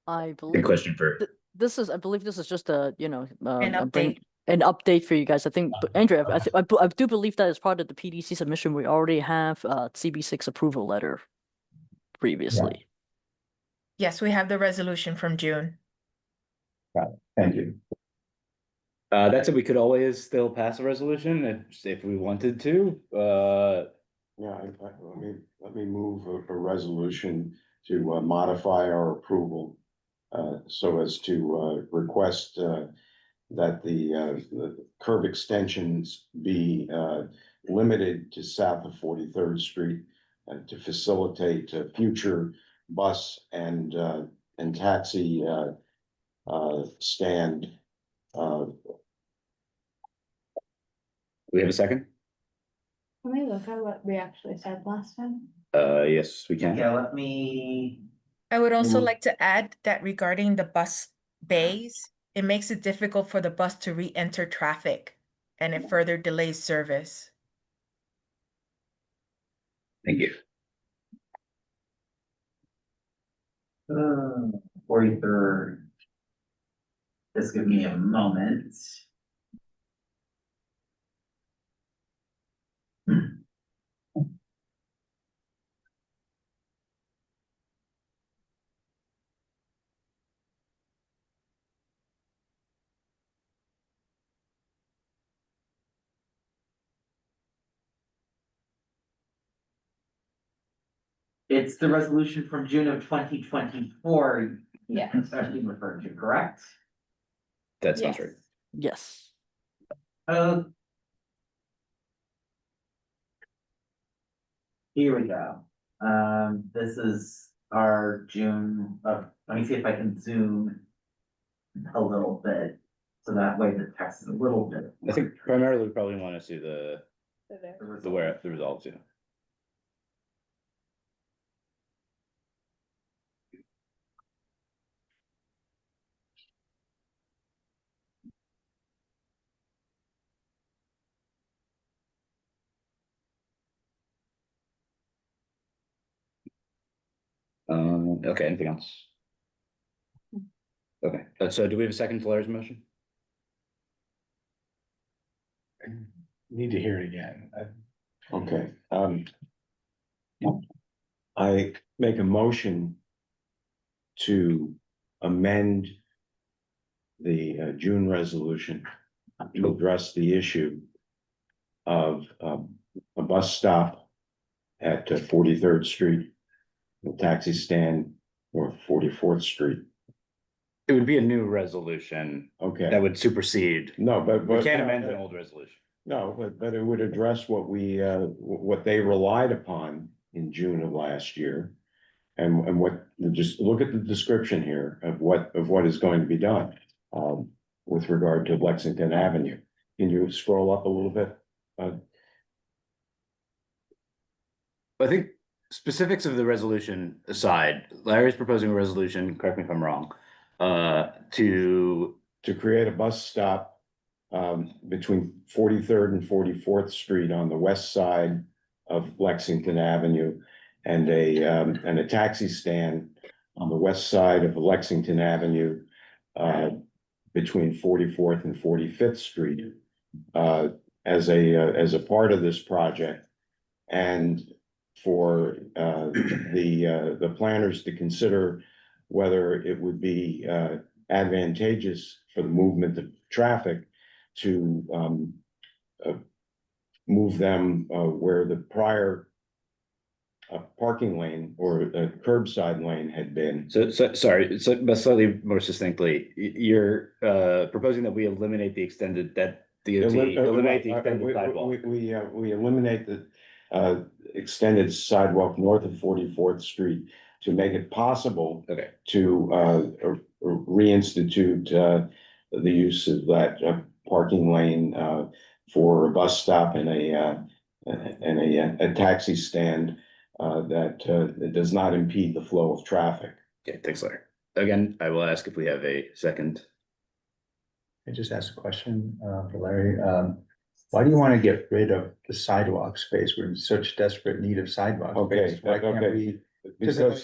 I Good believe question for. I believe this is just a, An update. an update for you guys. I think, Andrea, I do believe that as part of the PDC submission, we already have CB6 approval letter previously. Yes, we have the resolution from June. Thank you. That's it. We could always still pass a resolution if we wanted to. Yeah, let me move a resolution to modify our approval so as to request that the curb extensions be limited to south of 43rd Street to facilitate future bus and taxi stand. We have a second? Can we look at what we actually said last time? Yes, we can. Yeah, let me, I would also Mm. like to add that regarding the bus bays, it makes it difficult for the bus to re-enter traffic and it further delays service. Thank you. 43rd. Just give me a moment. It's the resolution from June of 2024. Yeah. Especially referred to, correct? That sounds Yes. right. Yes. Here we go. This is our June, let me see if I can zoom a little bit. So that way the text is a little bit. I think primarily we probably want to see the So there. The results, yeah. Okay, anything else? Okay, so do we have a second to Larry's motion? Need to hear it again. Okay, I make a motion to amend the June resolution to address the issue of a bus stop at 43rd Street, a taxi stand, or 44th Street. It would be a new resolution Okay, that would supersede. no, but. We can't amend an old resolution. No, but it would address what what they relied upon in June of last year. And what, just look at the description here of what is going to be done, with regard to Lexington Avenue. Can you scroll up a little bit? I think specifics of the resolution aside, Larry's proposing a resolution, correct me if I'm wrong, to create a bus stop between 43rd and 44th Street on the west side of Lexington Avenue, and a taxi stand on the west side of Lexington Avenue between 44th and 45th Street as a part of this project, and for the planners to consider whether it would be advantageous for the movement of traffic to move them where the prior parking lane or curbside lane had been. So sorry, but slightly more succinctly, you're proposing that we eliminate the extended, that DOT eliminate the extended sidewalk. We eliminate the extended sidewalk north of 44th Street to make it possible to reinstitute the use of that parking lane for a bus stop and a taxi stand that does not impede the flow of traffic. Okay, thanks, Larry. Again, I will ask if we have a second. I just asked a question for Larry. Why do you want to get rid of the sidewalk space? We're in such desperate need of sidewalk space. Why can't we? Just a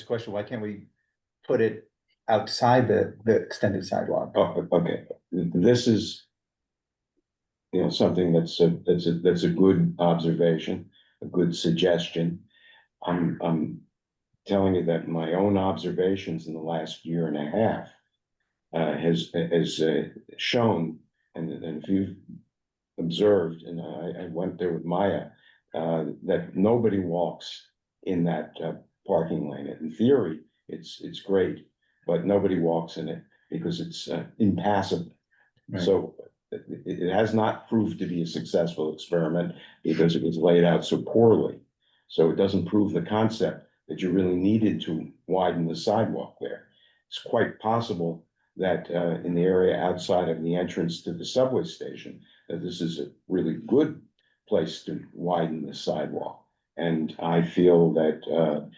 question. Why can't we put it outside the extended sidewalk? Oh, okay. This is, something that's a good observation, a good suggestion. I'm telling you that my own observations in the last year and a half has shown, and if you've observed, and I went there with Maya, that nobody walks in that parking lane. In theory, it's great, but nobody walks in it because it's impassable. Right. So it has not proved to be a successful experiment because it was laid out so poorly. So it doesn't prove the concept that you really needed to widen the sidewalk there. It's quite possible that in the area outside of the entrance to the subway station, that this is a really good place to widen the sidewalk. And I feel that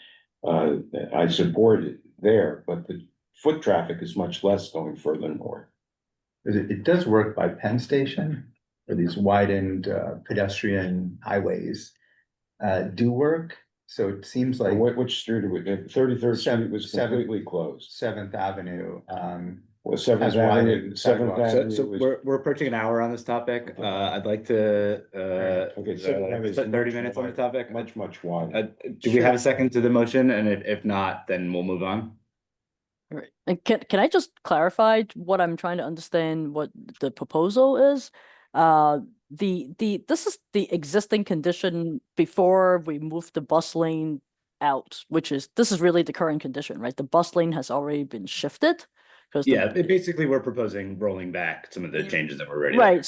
I support it there, but the foot traffic is much less going further north. It does work by Penn Station, or these widened pedestrian highways do work. So it seems like Which street, 33rd Street was completely closed. 7th Avenue. Well, Seventh has Avenue, widened Seventh sidewalks. Avenue. So was- we're approaching an hour on this topic. I'd like to Okay, Seventh Avenue is spend 30 much minutes on the topic. Much wider. Do we have a second to the motion? And if not, then we'll move on. All right. And can I just clarify what I'm trying to understand what the proposal is? This is the existing condition before we move the bus lane out, this is really the current condition, right? The bus lane has already been shifted. Yeah, basically we're proposing rolling back some of the changes that were already Right,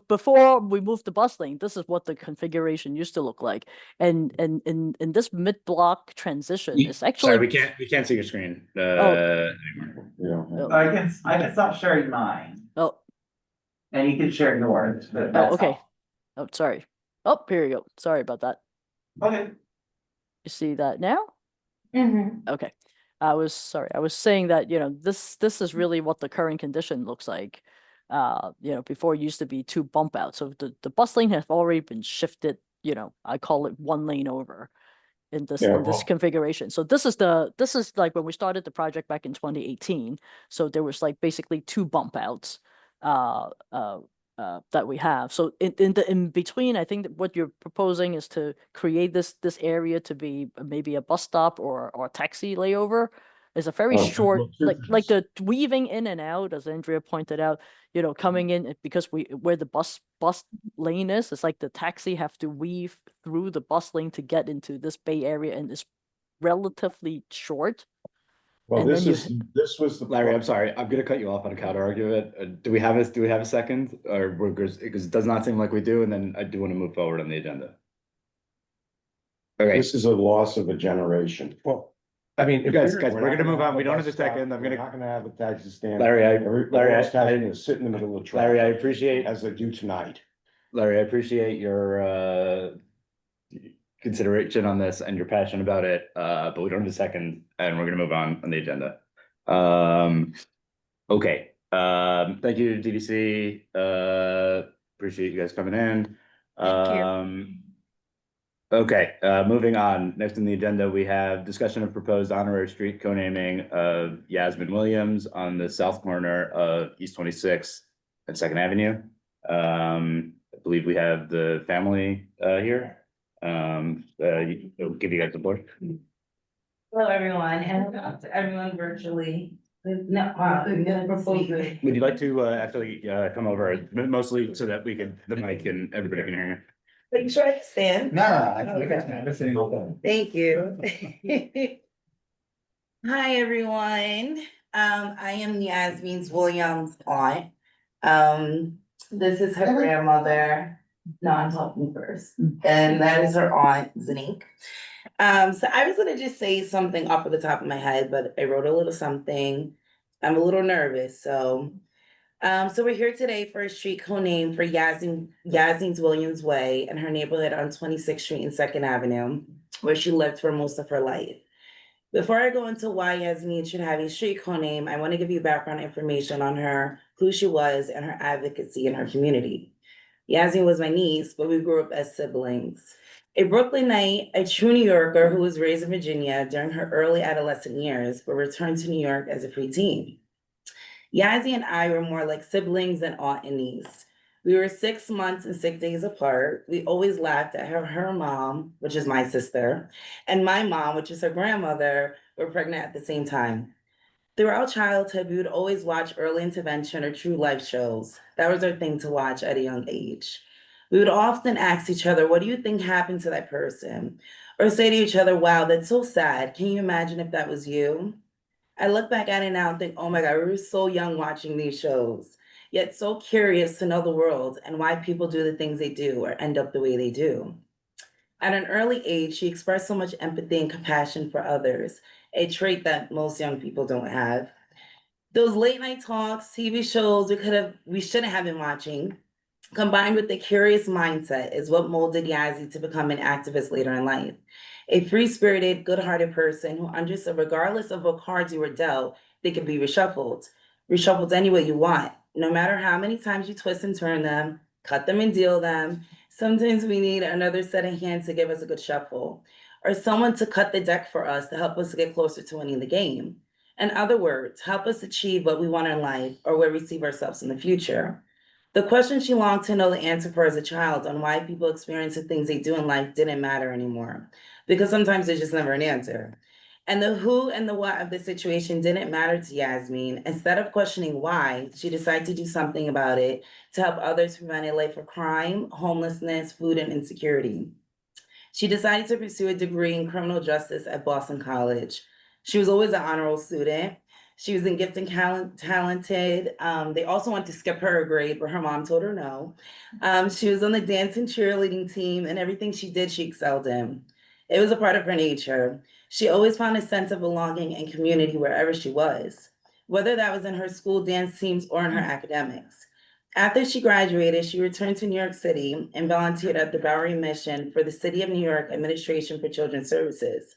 before we move the bus lane, this is what the configuration used to look like. And in this mid-block transition, it's actually. Sorry, we can't see your screen Oh. anymore. I can stop sharing mine Oh, and you can share yours, but oh, that's okay. all. Oh, sorry. Oh, here you go. Sorry about that. Okay. You see that now? Mm-hmm. Okay. I was saying that, this is really what the current condition looks like. Before it used to be 2 bump outs. So the bus lane has already been shifted, I call it 1 lane over in this configuration. So this is like when we started the project back in 2018. So there was like basically 2 bump outs that we have. So in between, I think that what you're proposing is to create this area to be maybe a bus stop or a taxi layover. Is a very short, like the weaving in and out, as Andrea pointed out, coming in because where the bus lane is, it's like the taxi have to weave through the bus lane to get into this bay area, and it's relatively short. Well, And this then was the. Larry, I'm sorry, I'm gonna cut you off on a counter argument. Do we have a second, or because it does not seem like we do, and then I do want to move forward on the agenda. Okay, This is a loss of a generation. Well, I mean, guys, We're we're not gonna move have on. a We don't have bus a second. stop. I'm We're gonna, not gonna have a taxi stand. Larry, Everyone's having to sit in the middle of traffic. Larry, I appreciate, As they do tonight. Larry, I appreciate your consideration on this and your passion about it, but we don't have a second, and we're gonna move on the agenda. Okay, thank you, DDC, appreciate you guys coming in. Okay, moving on, next on the agenda, we have discussion of proposed honorary street co-naming of Yasmin Williams on the south corner of East 26th and Second Avenue. I believe we have the family here. I'll give you guys the floor. Hello, everyone, and to everyone virtually. No, I'm gonna propose it. Would you like to actually come over, mostly so that we can, the mic and everybody can hear you? Are you sure I can stand? No. Thank you. Hi, everyone. I am Yasmin Williams' aunt. This is her grandmother. No, I'm talking first. And that is her aunt, Zanique. So I was gonna just say something off of the top of my head, but I wrote a little something. I'm a little nervous, so we're here today for a street co-name for Yasmin's Williams Way in her neighborhood on 26th Street and Second Avenue, where she lived for most of her life. Before I go into why Yasmin should have a street co-name, I want to give you background information on her, who she was, and her advocacy in her community. Yasmin was my niece, but we grew up as siblings. A Brooklynite, a true New Yorker who was raised in Virginia during her early adolescent years, but returned to New York as a preteen. Yazzie and I were more like siblings than aunt and niece. We were 6 months and 6 days apart. We always laughed at her mom, which is my sister, and my mom, which is her grandmother, were pregnant at the same time. Throughout childhood, we would always watch early intervention or true life shows. That was our thing to watch at a young age. We would often ask each other, what do you think happened to that person? Or say to each other, wow, that's so sad. Can you imagine if that was you? I look back at it now and think, oh my God, we were so young watching these shows, yet so curious to know the world and why people do the things they do or end up the way they do. At an early age, she expressed so much empathy and compassion for others, a trait that most young people don't have. Those late night talks, TV shows we shouldn't have been watching, combined with the curious mindset, is what molded Yazzie to become an activist later in life. A free-spirited, good-hearted person who understood regardless of what cards you were dealt, they could be reshuffled any way you want, no matter how many times you twist and turn them, cut them and deal them. Sometimes we need another set of hands to give us a good shuffle, or someone to cut the deck for us to help us get closer to winning the game. In other words, help us achieve what we want in life or where we see ourselves in the future. The question she longed to know the answer for as a child on why people experience the things they do in life didn't matter anymore, because sometimes there's just never an answer. And the who and the what of the situation didn't matter to Yasmin. Instead of questioning why, she decided to do something about it to help others prevent a life of crime, homelessness, food, and insecurity. She decided to pursue a degree in criminal justice at Boston College. She was always an honor roll student. She was in gifted talented. They also wanted to skip her a grade, but her mom told her no. She was on the dance and cheerleading team, and everything she did, she excelled in. It was a part of her nature. She always found a sense of belonging and community wherever she was, whether that was in her school dance teams or in her academics. After she graduated, she returned to New York City and volunteered at the Bowery Mission for the City of New York Administration for Children's Services.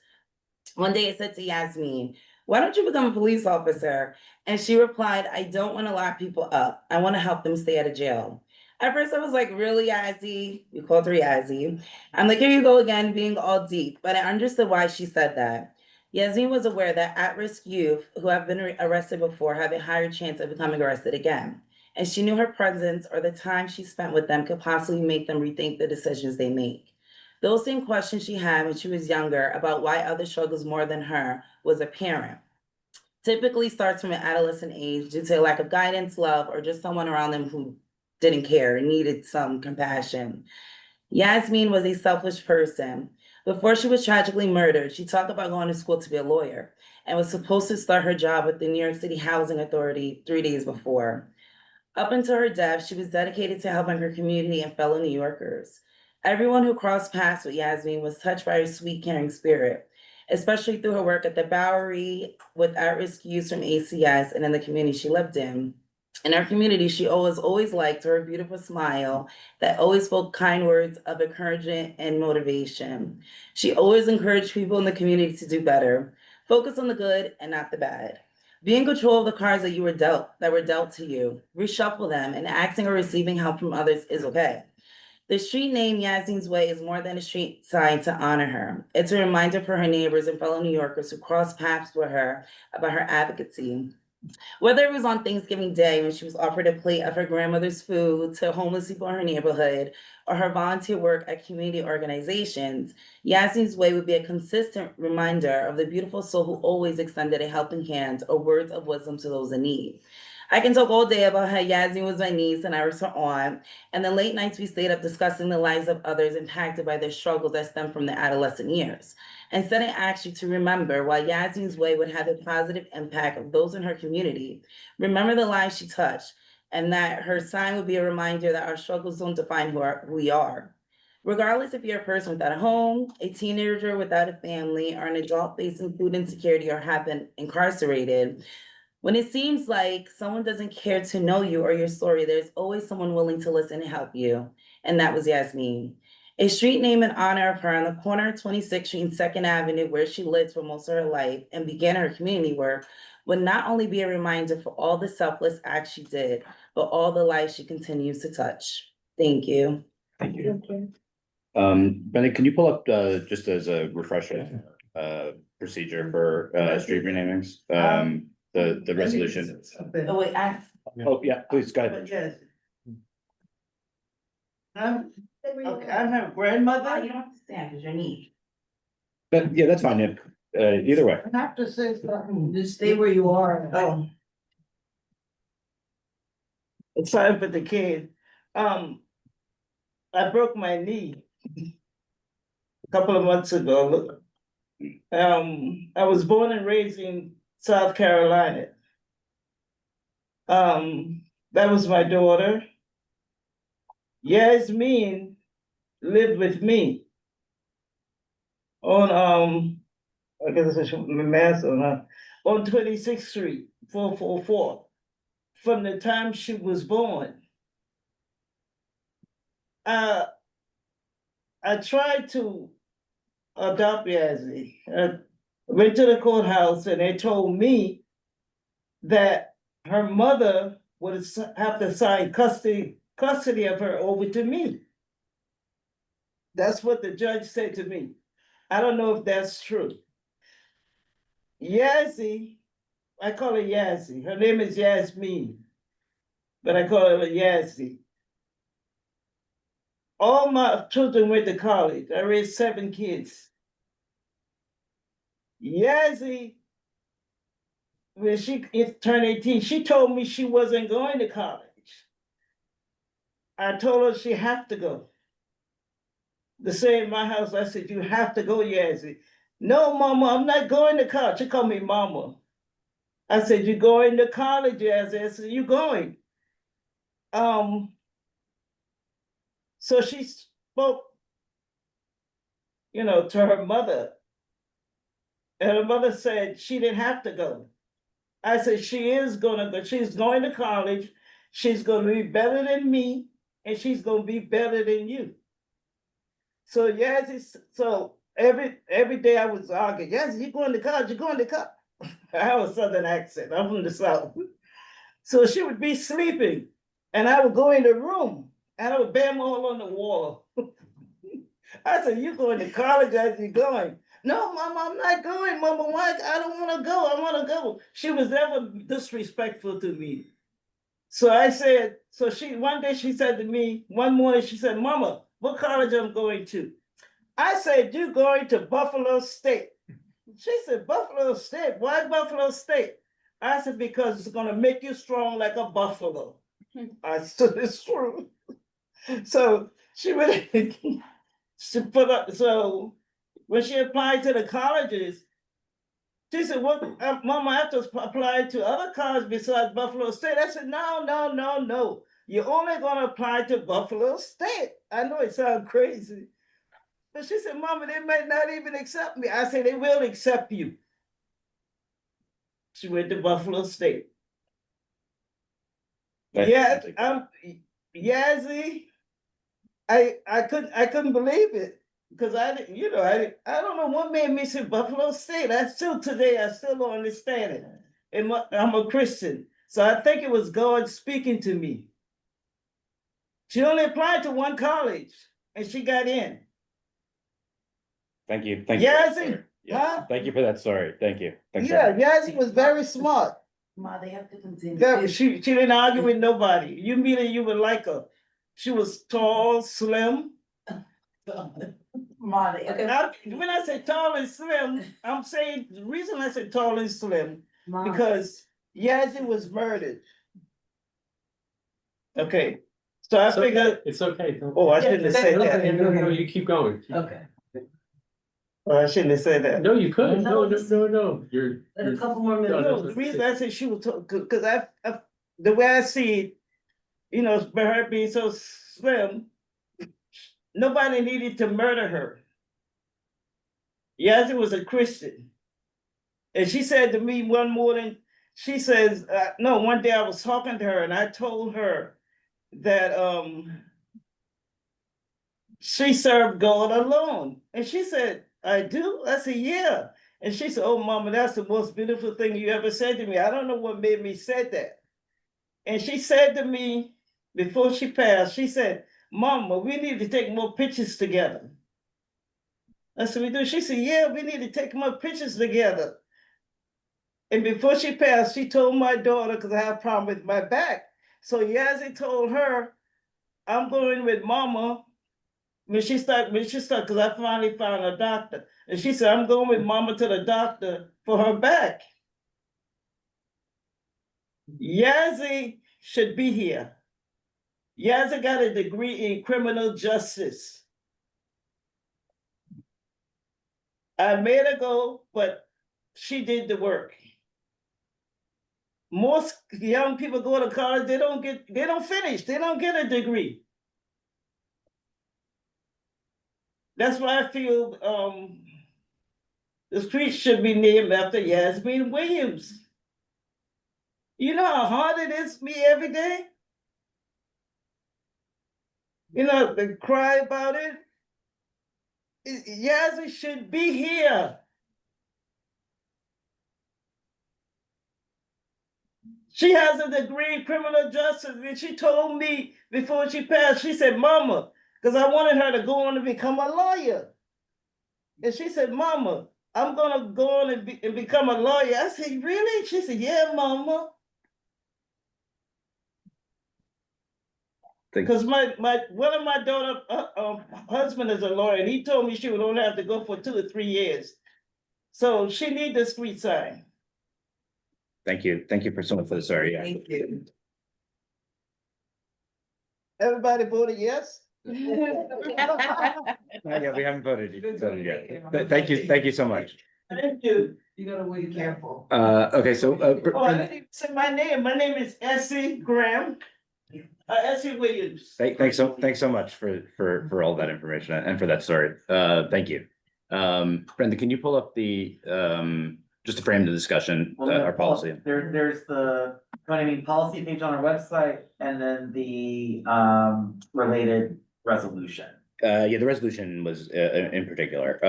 One day I said to Yasmin, "Why don't you become a police officer?" And she replied, "I don't want to lock people up. I want to help them stay out of jail." At first I was like, "Really, Yazzie?" We called her Yazzie. I'm like, "Here you go again, being all deep." But I understood why she said that. Yasmin was aware that at-risk youth who have been arrested before have a higher chance of becoming arrested again. And she knew her presence or the time she spent with them could possibly make them rethink the decisions they make. Those same questions she had when she was younger about why others struggles more than her was apparent. Typically starts from an adolescent age due to a lack of guidance, love, or just someone around them who didn't care and needed some compassion. Yasmin was a selfish person. Before she was tragically murdered, she talked about going to school to be a lawyer and was supposed to start her job with the New York City Housing Authority 3 days before. Up until her death, she was dedicated to helping her community and fellow New Yorkers. Everyone who crossed paths with Yasmin was touched by her sweet, caring spirit, especially through her work at the Bowery with at-risk youth from ACS and in the community she lived in. In our community, she always liked her beautiful smile that always spoke kind words of encouragement and motivation. She always encouraged people in the community to do better, focus on the good and not the bad. Be in control of the cards that were dealt to you. Reshuffle them, and asking or receiving help from others is okay. The street name Yasmin's Way is more than a street sign to honor her. It's a reminder for her neighbors and fellow New Yorkers who crossed paths with her about her advocacy. Whether it was on Thanksgiving Day when she was offered a plate of her grandmother's food to homeless people in her neighborhood, or her volunteer work at community organizations, Yasmin's Way would be a consistent reminder of the beautiful soul who always extended a helping hand or words of wisdom to those in need. I can talk all day about how Yasmin was my niece and I was her aunt, and the late nights we stayed up discussing the lives of others impacted by their struggles that stem from their adolescent years. Instead, I asked you to remember why Yasmin's Way would have a positive impact of those in her community. Remember the lives she touched, and that her sign would be a reminder that our struggles don't define who we are. Regardless if you're a person without a home, a teenager without a family, or an adult facing food insecurity or have been incarcerated, when it seems like someone doesn't care to know you or your story, there's always someone willing to listen and help you. And that was Yasmin. A street name in honor of her on the corner of 26th Street and 2nd Avenue, where she lived for most of her life and began her community work, would not only be a reminder for all the selfless acts she did, but all the lives she continues to touch. Thank you. Thank you. Bennett, can you pull up, just as a refresher, procedure for, street renamings? The resolution. Oh, wait, Oh, yeah, please, go ahead. Yes. Okay, I'm her grandmother. You don't have to stand because you're neat. But, yeah, that's fine, either way. I have to say something, just stay where you are. Oh. Sorry for the kid. I broke my knee a couple of months ago. I was born and raised in South Carolina. That was my daughter. Yasmin lived with me on I guess I should put my mask on 26th Street, 444, from the time she was born. I tried to adopt Yazzie. Went to the courthouse and they told me that her mother would have to sign custody of her over to me. That's what the judge said to me. I don't know if that's true. Yazzie, I call her Yazzie. Her name is Yasmin, but I call her Yazzie. All my children went to college. I raised 7 kids. Yazzie, when she turned 18, she told me she wasn't going to college. I told her she had to go. The same in my house, I said, you have to go, Yazzie. No, Mama, I'm not going to college. She called me Mama. I said, you're going to college, Yazzie. I said, you're going. So she spoke, to her mother. And her mother said she didn't have to go. I said, she is gonna go. She's going to college. she's gonna be better than me, and she's gonna be better than you. So yes, so every day I was arguing, yes, you're going to college, you're going to college. I have a southern accent, I'm from the south. So she would be sleeping, and I would go in the room, and I would bang all on the wall. I said, you going to college as you going? No, Mama, I'm not going, Mama, why? I don't wanna go, I wanna go. She was never disrespectful to me. So I said, one day she said to me, one morning, she said, Mama, what college I'm going to? I said, you're going to Buffalo State. She said, Buffalo State, why Buffalo State? I said, because it's gonna make you strong like a buffalo. I said, it's true. So she went, she put up, so when she applied to the colleges, she said, what, Mama, I have to apply to other colleges besides Buffalo State. I said, no. You're only gonna apply to Buffalo State. I know it sounds crazy. But she said, Mama, they might not even accept me. I said, they will accept you. She went to Buffalo State. Yeah, Yazzie, I couldn't believe it. Because I don't know what made me say Buffalo State. I still don't understand it. And I'm a Christian. So I think it was God speaking to me. She only applied to one college and she got in. Thank you. Yazzie, huh? Thank you for that story. Thank you. Thanks, Yeah, Evan. Yazzie was very smart. Ma, they have to continue. Yeah, she didn't argue with nobody. You meet her, you would like her. She was tall, slim. Ma, they have to. When I say tall and slim, I'm saying, the reason I say tall and slim, Ma. because Yazzie was murdered. Okay, so I figured, It's okay. oh, I shouldn't have said that. No, you keep going. Okay. Oh, I shouldn't have said that. No, you could. No, No. A couple more minutes. No, the reason I said she was, because the way I see it, by her being so slim, nobody needed to murder her. Yazzie was a Christian. And she said to me one morning, she says, no, one day I was talking to her and I told her that she served God alone. And she said, I do? I said, yeah. And she said, oh, Mama, that's the most beautiful thing you ever said to me. I don't know what made me say that. And she said to me, before she passed, she said, Mama, we need to take more pictures together. I said, we do? She said, yeah, we need to take more pictures together. And before she passed, she told my daughter, because I have a problem with my back. So Yazzie told her, I'm going with Mama. When she started, because I finally found a doctor. And she said, I'm going with Mama to the doctor for her back. Yazzie should be here. Yazzie got a degree in criminal justice. I made her go, but she did the work. Most young people go to college, they don't finish, they don't get a degree. That's why I feel the street should be named after Yasmin Williams. You know how hard it is for me every day? They cry about it. Yazzie should be here. She has a degree in criminal justice, and she told me before she passed, she said, Mama, because I wanted her to go on and become a lawyer. And she said, Mama, I'm gonna go on and become a lawyer. I said, really? She said, yeah, Mama. Because one of my daughter's husband is a lawyer, and he told me she would only have to go for 2 or 3 years. So she needs the street sign. Thank you. Thank you for so much for the story. Yeah. Thank you. Everybody voted yes? Yeah, we haven't voted yet. Thank you. Thank you so much. Thank you. You gotta be careful. Okay, so Oh, I didn't even say my name. My name is Essie Graham. Essie Williams. thanks so much for all that information and for that story. Thank you. Brenda, can you pull up the just to frame the discussion, Well, our policy. There's the, what I mean, policy page on our website and then the related resolution. Yeah, the resolution was in particular.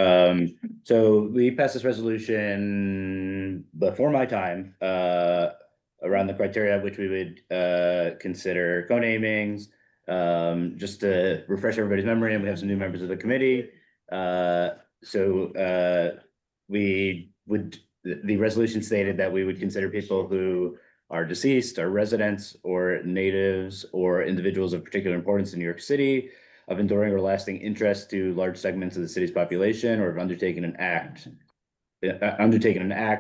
So we passed this resolution before my time, around the criteria which we would consider co-namings. Just to refresh everybody's memory, and we have some new members of the committee. The resolution stated that we would consider people who are deceased, are residents, or natives, or individuals of particular importance in New York City, of enduring or lasting interest to large segments of the city's population, or have undertaken an act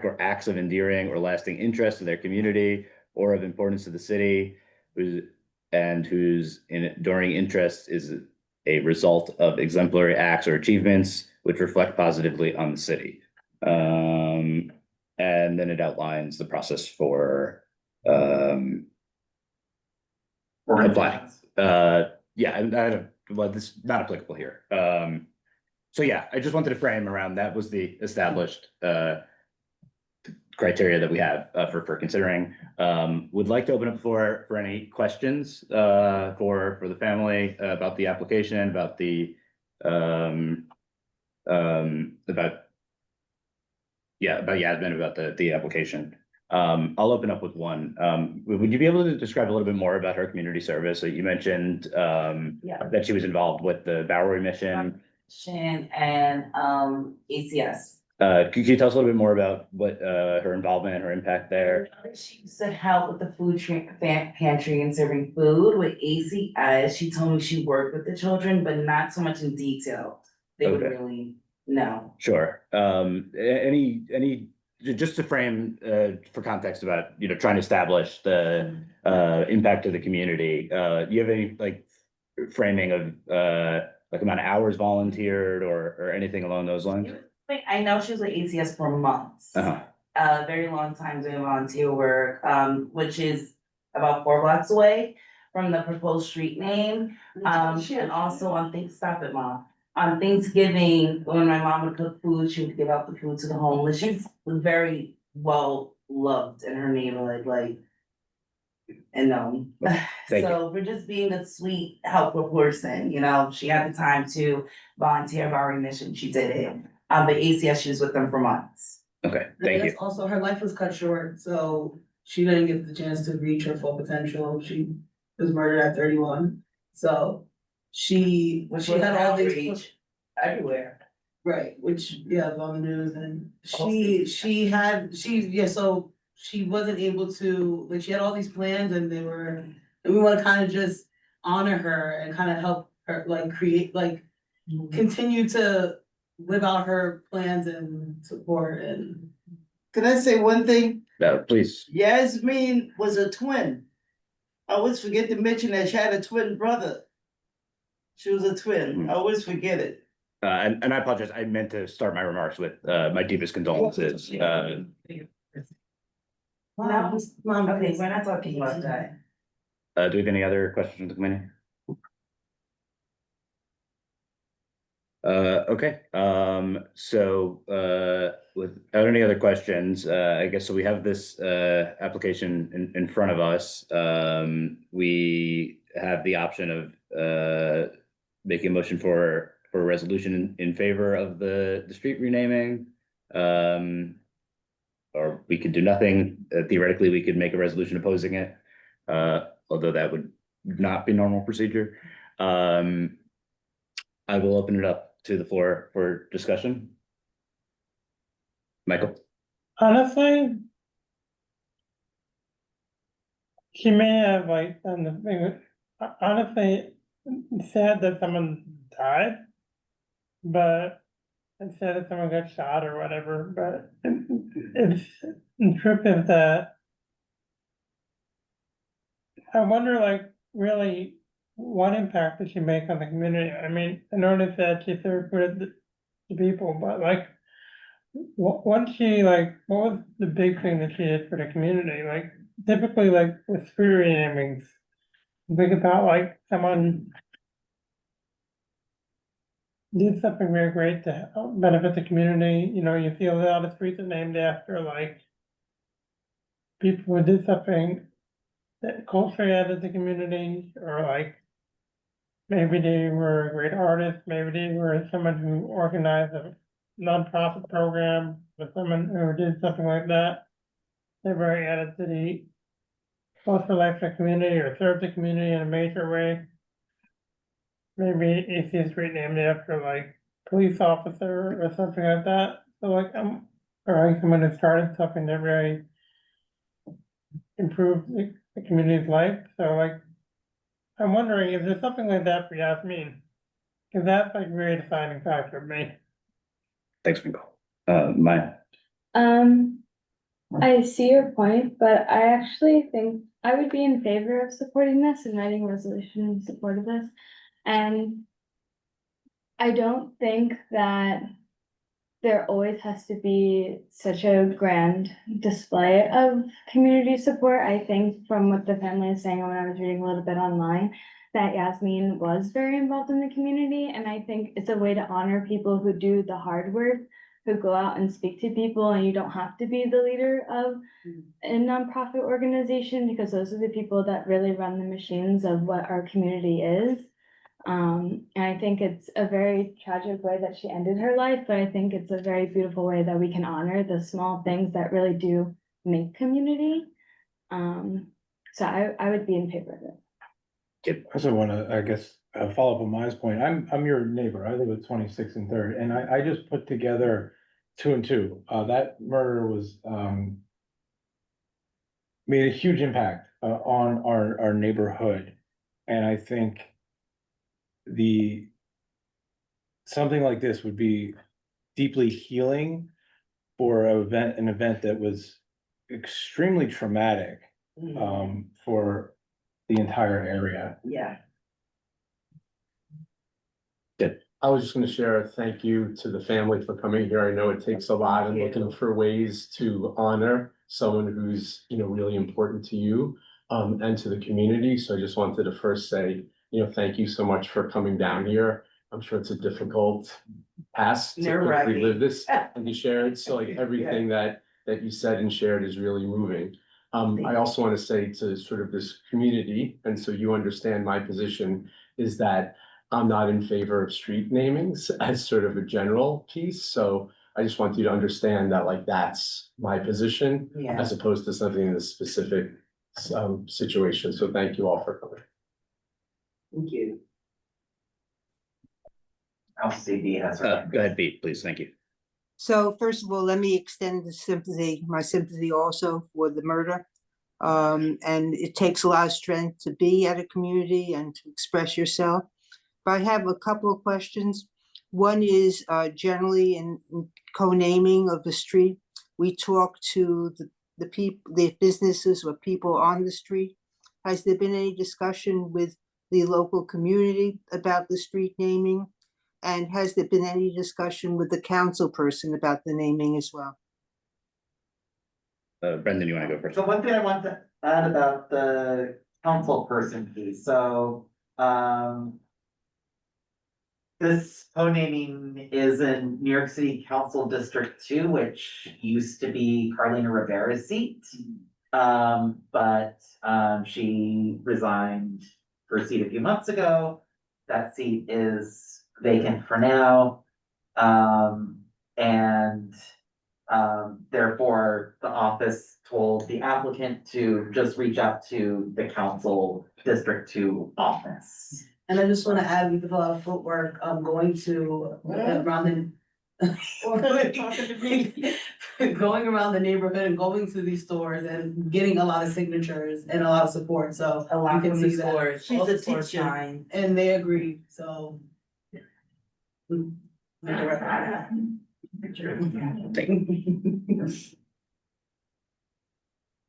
or acts of endearing or lasting interest to their community, or of importance to the city, whose enduring interest is a result of exemplary acts or achievements which reflect positively on the city. And then it outlines the process for applying. Yeah, well, this is not applicable here. So yeah, I just wanted to frame around that was the established criteria that we have for considering. Would like to open up for any questions for the family about the application, about the about Yasmin, about the application. I'll open up with one. Would you be able to describe a little bit more about her community service? So you mentioned that she was involved with the Bowery mission. And ACS. Could you tell us a little bit more about what her involvement and her impact there? She used to help with the food pantry and serving food with ACS. She told me she worked with the children, but not so much in detail. They would really know. Sure. Just to frame for context about, trying to establish the impact of the community, do you have any framing of amount of hours volunteered or anything along those lines? I know she was with ACS for months. Very long time doing volunteer work, which is about 4 blocks away from the proposed street name. And also stop it, Mom. On Thanksgiving, when my mom would cook food, she would give out the food to the homeless. She was very well loved in her neighborhood, and known. So for just being a sweet, helpful person, she had the time to volunteer at Bowery Mission, she did it. But ACS, she was with them for months. Okay, thank you. Also, her life was cut short, so she didn't get the chance to reach her full potential. She was murdered at 31, so she had all these everywhere. Right, which, on the news, and so she wasn't able to, she had all these plans and we wanna kind of just honor her and kind of help her, create, continue to live out her plans and support and. Can I say one thing? No, please. Yasmin was a twin. I always forget to mention that she had a twin brother. She was a twin. I always forget it. And I apologize. I meant to start my remarks with my deepest condolences. Okay, we're not talking about that. Do we have any other questions from the committee? Okay, so without any other questions, I guess so we have this application in front of us. We have the option of making a motion for a resolution in favor of the street renaming. Or we could do nothing. Theoretically, we could make a resolution opposing it, although that would not be normal procedure. I will open it up to the floor for discussion. Michael? Honestly, she may have done the thing. Honestly, it's sad that someone died, but it's sad that someone got shot or whatever. But it's the truth is that I wonder, really, what impact did she make on the community? I mean, I noticed that she supported the people, but once she what was the big thing that she did for the community? Typically, with street renamings, think about someone did something very great to help benefit the community, you know, you see a lot of streets are named after like people who did something that culturally added to the community, or like maybe they were a great artist, maybe they were someone who organized a nonprofit program, with someone who did something like that. They're very added to the both for life of the community or serve the community in a major way. Maybe you see a street named after like police officer or something like that. So like or like someone who started something that really improved the community's life. So like I'm wondering, is there something like that for Yasmin? Cause that's like really defining factor for me. Thanks, Michael. Maya. I see your point, but I actually think I would be in favor of supporting this and writing a resolution in support of this. And I don't think that there always has to be such a grand display of community support. I think from what the family is saying, when I was reading a little bit online, that Yasmin was very involved in the community. And I think it's a way to honor people who do the hard work, who go out and speak to people, and you don't have to be the leader of a nonprofit organization, because those are the people that really run the machines of what our community is. And I think it's a very tragic way that she ended her life, but I think it's a very beautiful way that we can honor the small things that really do make community. So I would be in favor of it. I also wanna, I guess, follow up on Maya's point. I'm your neighbor. I live at 26th and 3rd, and I just put together 2 and 2. That murder was, made a huge impact, on our neighborhood. And I think something like this would be deeply healing for an event that was extremely traumatic, for the entire area. Yeah. I was just gonna share a thank you to the family for coming here. I know it takes a lot and looking for ways to honor someone who's, you know, really important to you, and to the community. So I just wanted to first say, you know, thank you so much for coming down here. I'm sure it's a difficult task to Nerve-wracking. relive this and you shared. So like everything that you said and shared is really moving. I also want to say to sort of this community, and so you understand my position, is that I'm not in favor of street namings as sort of a general piece. So I just want you to understand that like that's my position Yeah. as opposed to something in this specific situation. So thank you all for coming. Thank you. LCD has. Go ahead, Pete, please. Thank you. So first of all, let me extend my sympathy also for the murder. And it takes a lot of strength to be at a community and to express yourself. But I have a couple of questions. One is generally in co-naming of the street, we talk to the people, the businesses or people on the street. Has there been any discussion with the local community about the street naming? And has there been any discussion with the council person about the naming as well? Brendan, you want to go first? So one thing I want to add about the council person piece, so, this co-naming is in New York City Council District 2, which used to be Carlina Rivera's seat. But she resigned her seat a few months ago. That seat is vacant for now. Therefore, the office told the applicant to just reach out to the Council District 2 office. And I just wanna add, we did a lot of footwork, going to, around going around the neighborhood and going to these stores and getting a lot of signatures and a lot of support, so. A lot you can from the see that. stores. She's All the a stores did, shine. and they agreed, so.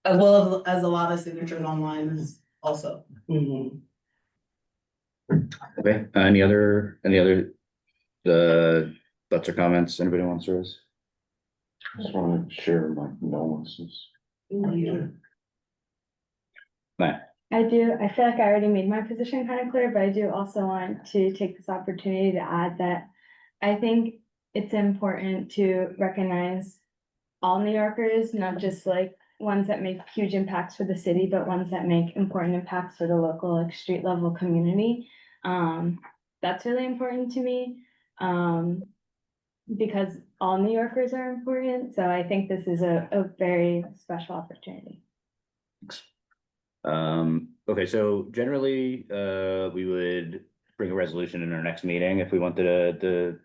As well as a lot of signatures online also. Okay, any other thoughts or comments anybody wants to raise? Just want to share my condolences. Matt, I do, I feel like I already made my position kind of clear, but I do also want to take this opportunity to add that I think it's important to recognize all New Yorkers, not just like ones that make huge impacts for the city, but ones that make important impacts for the local, like street level community. That's really important to me. Because all New Yorkers are important, so I think this is a very special opportunity. Okay, so generally, we would bring a resolution in our next meeting if we wanted to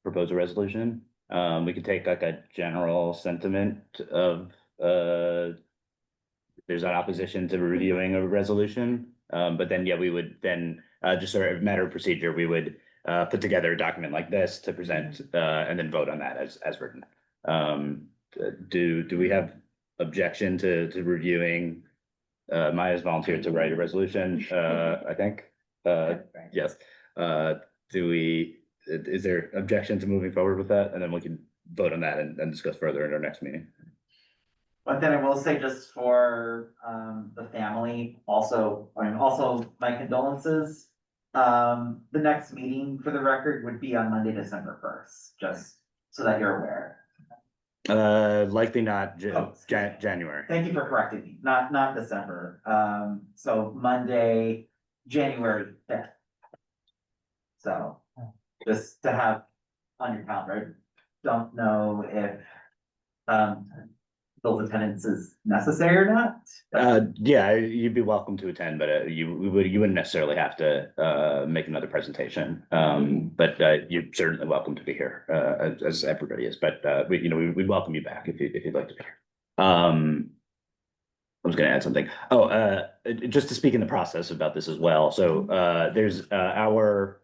propose a resolution. We could take like a general sentiment of, there's an opposition to reviewing a resolution. But then, yeah, we would then, just sort of matter of procedure, we would put together a document like this to present, and then vote on that as written. Do we have objection to reviewing? Maya's volunteered to write a resolution, I think. Yes. Is there objection to moving forward with that? And then we can vote on that and discuss further in our next meeting. But then I will say just for the family, also my condolences. The next meeting for the record would be on Monday, December 1st, just so that you're aware. Likely not Oh, excuse me. January. Thank you for correcting me, not December. So Monday, January 5th. So just to have on your calendar, don't know if Bill's attendance is necessary or not. Yeah, you'd be welcome to attend, but you wouldn't necessarily have to make another presentation. But you're certainly welcome to be here, as everybody is. But we'd welcome you back if you'd like to be here. I was gonna add something. Oh, just to speak in the process about this as well. So there's our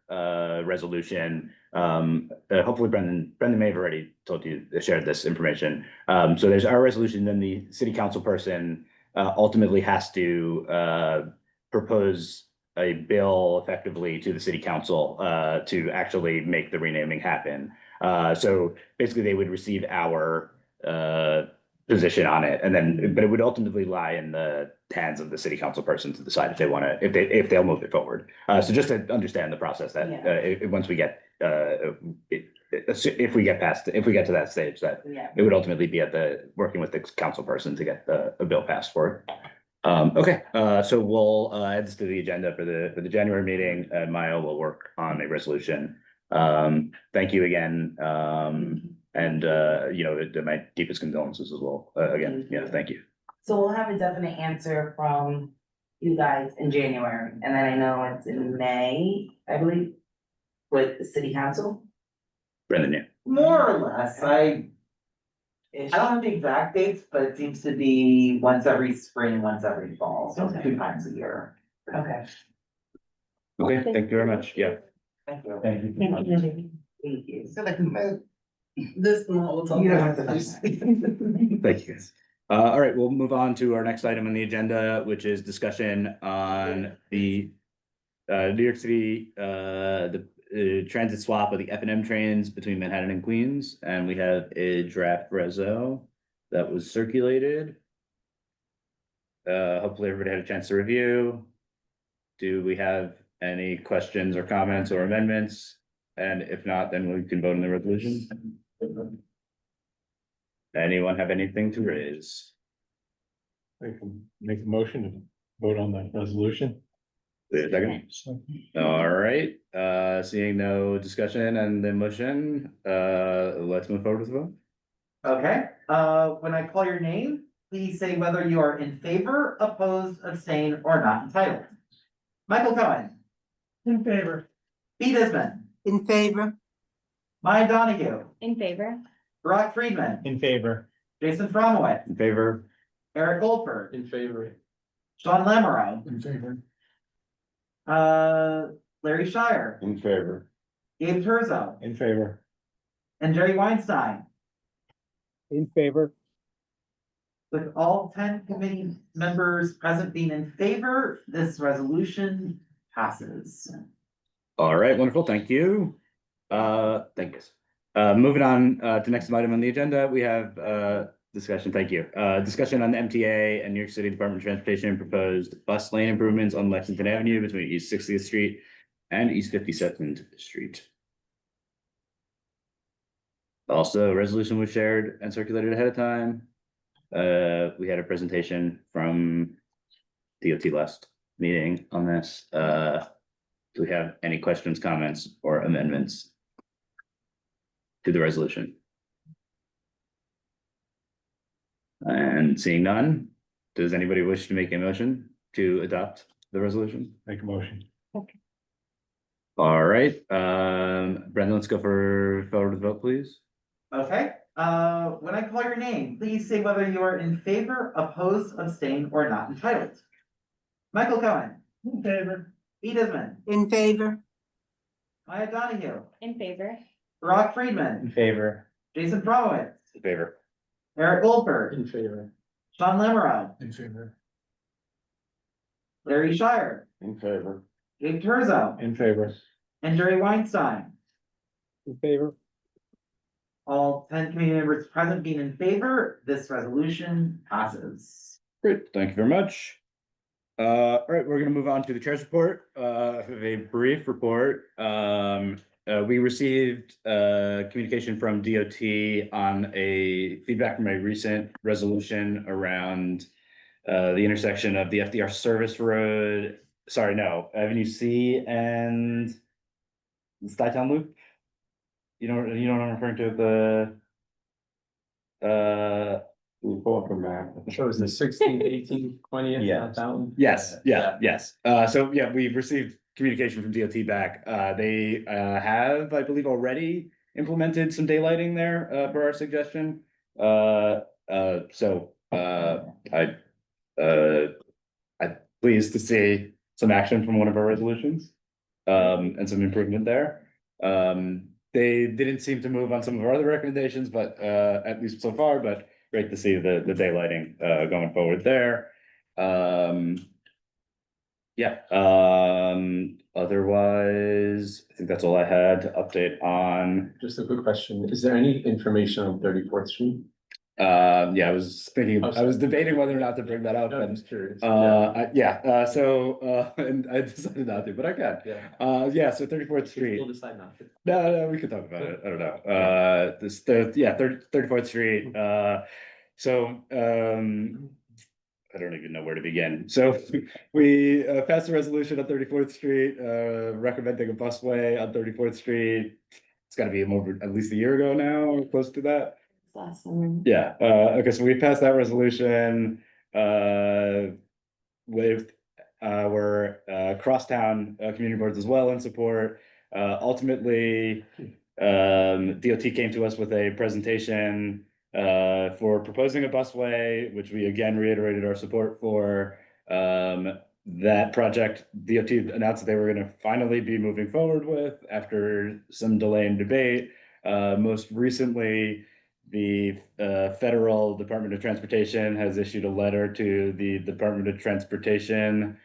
resolution. Hopefully Brendan may have already shared this information. So there's our resolution, then the city council person ultimately has to propose a bill effectively to the city council to actually make the renaming happen. So basically they would receive our position on it, and then, but it would ultimately lie in the hands of the city council person to decide if they want to, if they'll move it forward. So just to understand the process that once we get, if we get to that stage, that it would ultimately be working with the council person to get a bill passed for it. Okay, so we'll add this to the agenda for the January meeting. Maya will work on a resolution. Thank you again. And my deepest condolences as well. Again, yeah, thank you. So we'll have a definite answer from you guys in January, and then I know it's in May, I believe, with the city council. Brendan, yeah. More or less, I don't have the exact dates, but it seems to be once every spring, once every fall, so Okay. 2 times a year. Okay. Okay, thank you very much. Yeah. Thank you. Thank you. Thank you. So like, this one will talk. You don't have to. Thank you, guys. All right, we'll move on to our next item on the agenda, which is discussion on the New York City, the transit swap of the F&M trains between Manhattan and Queens. And we have a draft reso that was circulated. Hopefully everybody had a chance to review. Do we have any questions or comments or amendments? And if not, then we can vote on the resolution. Anyone have anything to raise? I can make a motion to vote on the resolution. Wait a second. All right, seeing no discussion and the motion, let's move forward with the vote. Okay, when I call your name, please say whether you are in favor, opposed, abstain, or not entitled. Michael Cohen, In favor. B. Disman, In favor? Maya Donahue, In favor? Brock Friedman, In favor. Jason Fromowitz, In favor? Eric Goldberg, In favor. Sean Lamoureux, In favor. Larry Shire, In favor. Gabe Terzo, In favor. and Jerry Weinstein. In favor? With all 10 committee members present being in favor, this resolution passes. All right, wonderful, thank you. Thank you. Moving on to next item on the agenda, we have discussion, thank you. Discussion on the MTA and New York City Department of Transportation proposed bus lane improvements on Lexington Avenue between East 60th Street and East 52nd Street. Also, a resolution was shared and circulated ahead of time. We had a presentation from DOT last meeting on this. Do we have any questions, comments, or amendments to the resolution? And seeing none, does anybody wish to make a motion to adopt the resolution? Make a motion. All right, Brendan, let's go forward with the vote, please. Okay, when I call your name, please say whether you are in favor, opposed, abstain, or not entitled. Michael Cohen, In favor. Pete Isman, In favor? Maya Donahue, In favor. Barack Friedman, Favor. Jason Fromowitz, In favor. Eric Goldberg, In favor. Sean Lamoureux, In favor. Larry Shire, In favor. Dave Turzo, In favor. and Jerry Weinstein. In favor. All 10 community members present being in favor, this resolution passes. Great, thank you very much. All right, we're gonna move on to the chair's report. I have a brief report. We received communication from DOT on a feedback from a recent resolution around the intersection of the FDR Service Road, Avenue C and the Skytown Loop. You know what I'm referring to, You pull up a map. Shows the 16, 18, 20th. Yeah. That one. Yes, yes. So yeah, we've received communication from DOT back. They have, I believe, already implemented some daylighting there per our suggestion. I'm pleased to see some action from one of our resolutions and some improvement there. They didn't seem to move on some of our other recommendations, but at least so far, but great to see the daylighting going forward there. Otherwise, I think that's all I had to update on. Just a quick question. Is there any information on 34th Street? Yeah, I was thinking, Oh, I was debating whether or not to bring that up, No, I'm and just curious. and I decided not to, but I can. Yeah. So 34th Street. We'll decide not to. No, we could talk about it. I don't know. 34th Street. I don't even know where to begin. So we passed a resolution on 34th Street, recommending a busway on 34th Street. It's gotta be at least a year ago now, or close to that. Last summer. Yeah, okay, so we passed that resolution, with our crosstown community boards as well in support. Ultimately, DOT came to us with a presentation for proposing a busway, which we again reiterated our support for. That project, DOT announced that they were gonna finally be moving forward with after some delay and debate. Most recently, the Federal Department of Transportation has issued a letter to the Department of Transportation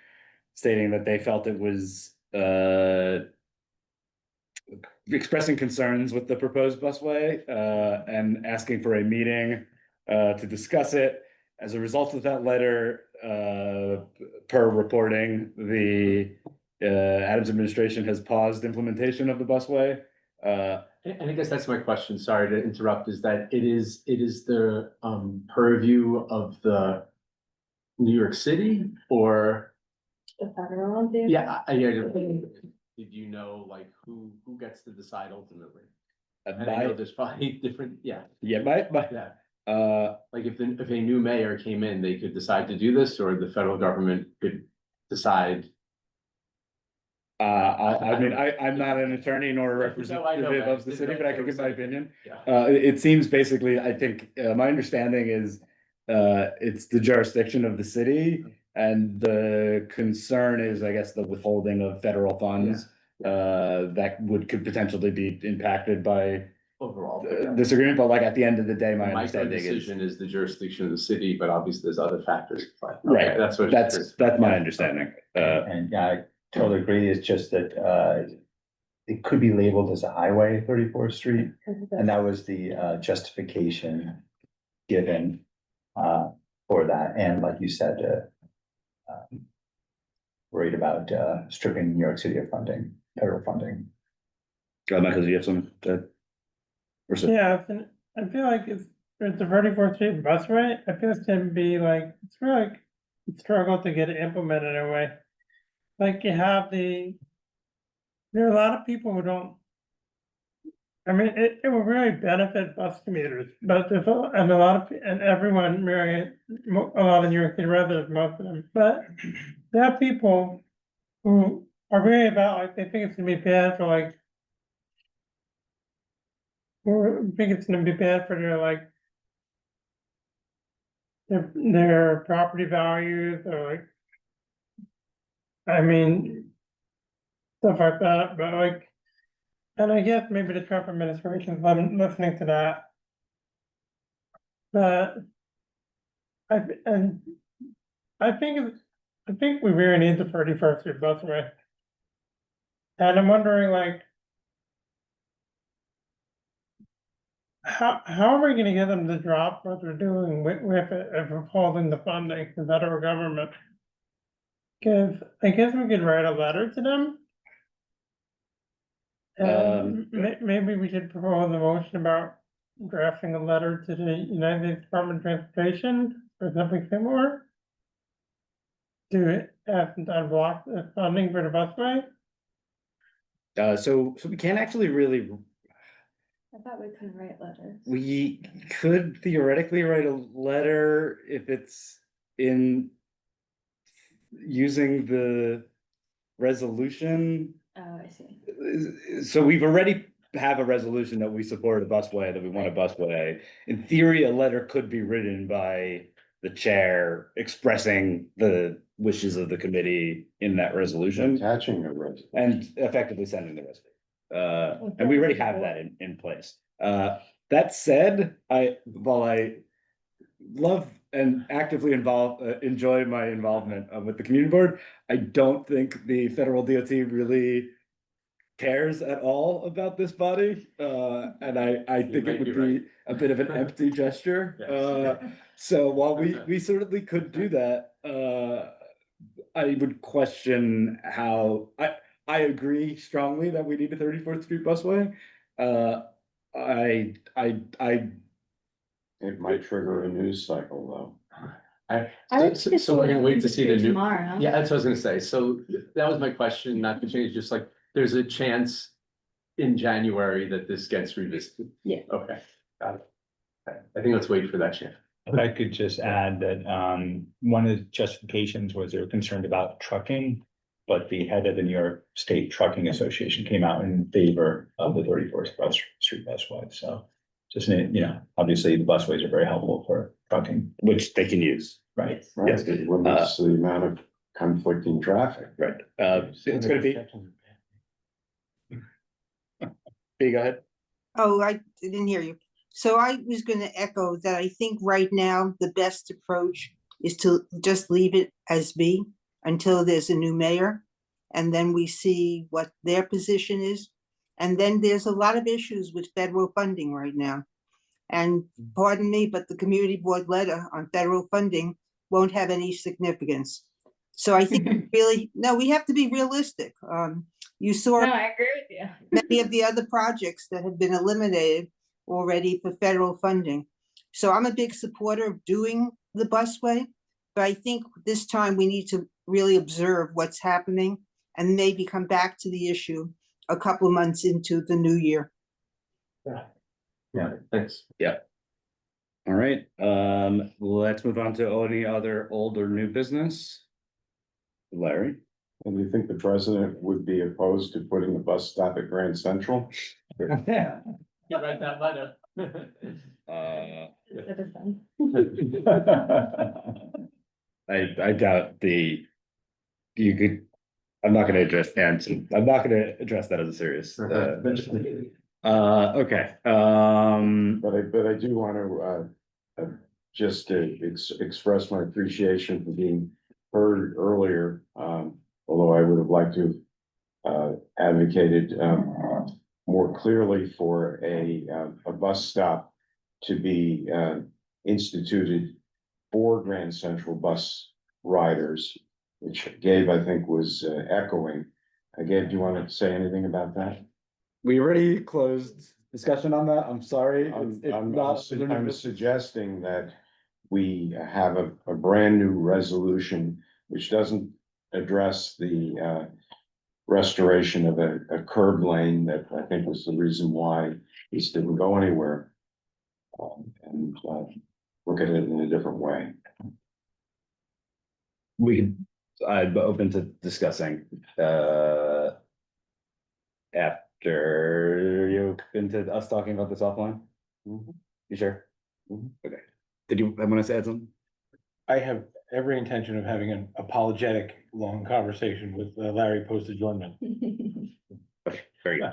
stating that they felt it was expressing concerns with the proposed busway and asking for a meeting to discuss it. As a result of that letter, per reporting, the Adams administration has paused implementation of the busway. And I guess that's my question, sorry to interrupt, is that it is the purview of the New York City or? The federal. Dude. Yeah, did you know like who gets to decide ultimately? And I know there's probably different, yeah. Yeah, Like if a new mayor came in, they could decide to do this, or the federal government could decide. I'm not an attorney nor a representative of the city, but I can give my opinion. Yeah. It seems basically, I think, my understanding is, it's the jurisdiction of the city. And the concern is, I guess, the withholding of federal funds, that could potentially be impacted by Overall. this agreement, but like at the end of the day, my Micro understanding is. decision is the jurisdiction of the city, but obviously there's other factors. Okay, Right, that's that's my understanding. And yeah, I totally agree. It's just that it could be labeled as a highway, 34th Street. And that was the justification given for that. And like you said, worried about stripping New York City of funding, federal funding. Michael, do you have something to? Yeah, I feel like it's the 34th Street busway, I feel it's gonna be like, it's really like a struggle to get it implemented in a way. Like you have there are a lot of people who don't. I mean, it will really benefit bus commuters, but and a lot of, and everyone, really, a lot of New York City residents, most of them, but there are people who are really about, like, they think it's gonna be bad for like, or think it's gonna be bad for their, like, their property values, or like, I mean, stuff like that, but like, and I guess maybe the Trump administration, I'm listening to that. But and I think we really need the 31st Street busway. And I'm wondering, like, how are we gonna get them to drop what they're doing with it if we're holding the funding, the federal government? Cause I guess we could write a letter to them. And maybe we should propose a motion about drafting a letter to the United States Department of Transportation or something similar. To ask them to unblock the funding for the busway. So we can't actually really, I thought we couldn't write letters. we could theoretically write a letter if it's in using the resolution. Oh, I see. So we've already have a resolution that we support a busway, that we want a busway. In theory, a letter could be written by the chair expressing the wishes of the committee in that resolution. Attaching a resolution. And effectively sending the resolution. And we already have that in place. That said, while I love and actively enjoy my involvement with the community board, I don't think the federal DOT really cares at all about this body. And I think it would be a bit of an empty gesture. So while we certainly could do that, I would question how, I agree strongly that we need a 34th Street busway. It might trigger a news cycle, though. I would just So we're gonna wait to see the new. tomorrow. Yeah, that's what I was gonna say. So that was my question, not to change, just like, there's a chance in January that this gets revisited. Yeah. Okay, got it. Okay, I think let's wait for that chance. If I could just add that, one of the justifications was they were concerned about trucking. But the head of the New York State Trucking Association came out in favor of the 34th Street busway, so. Just, obviously the busways are very helpful for trucking, which they can use. right? Right, Yes. it limits the amount of conflicting traffic. Right. It's gonna be. Go ahead. Oh, I didn't hear you. So I was gonna echo that I think right now, the best approach is to just leave it as be until there's a new mayor. And then we see what their position is. And then there's a lot of issues with federal funding right now. And pardon me, but the community board letter on federal funding won't have any significance. So I think really, no, we have to be realistic. You saw No, I agree with you. many of the other projects that have been eliminated already for federal funding. So I'm a big supporter of doing the busway, but I think this time we need to really observe what's happening and maybe come back to the issue a couple of months into the new year. Yeah, thanks. Yeah. All right, let's move on to any other old or new business. Larry? And you think the president would be opposed to putting a bus stop at Grand Central? Yeah. You write that letter. It is done. I doubt you could, I'm not gonna address that as a serious. Okay, But I do want to just express my appreciation for being heard earlier. Although I would have liked to advocated more clearly for a bus stop to be instituted for Grand Central bus riders, which Gabe, I think, was echoing. Gabe, do you want to say anything about that? we already closed discussion on that? I'm sorry. It's I'm not under new I'm business. suggesting that we have a brand new resolution which doesn't address the restoration of a curb lane that I think was the reason why this didn't go anywhere. And look at it in a different way. We could, I'd be open to discussing, after you into us talking about this offline? You sure? Okay. Did you, I want to add something? I have every intention of having an apologetic long conversation with Larry post adjournment. Okay, very good.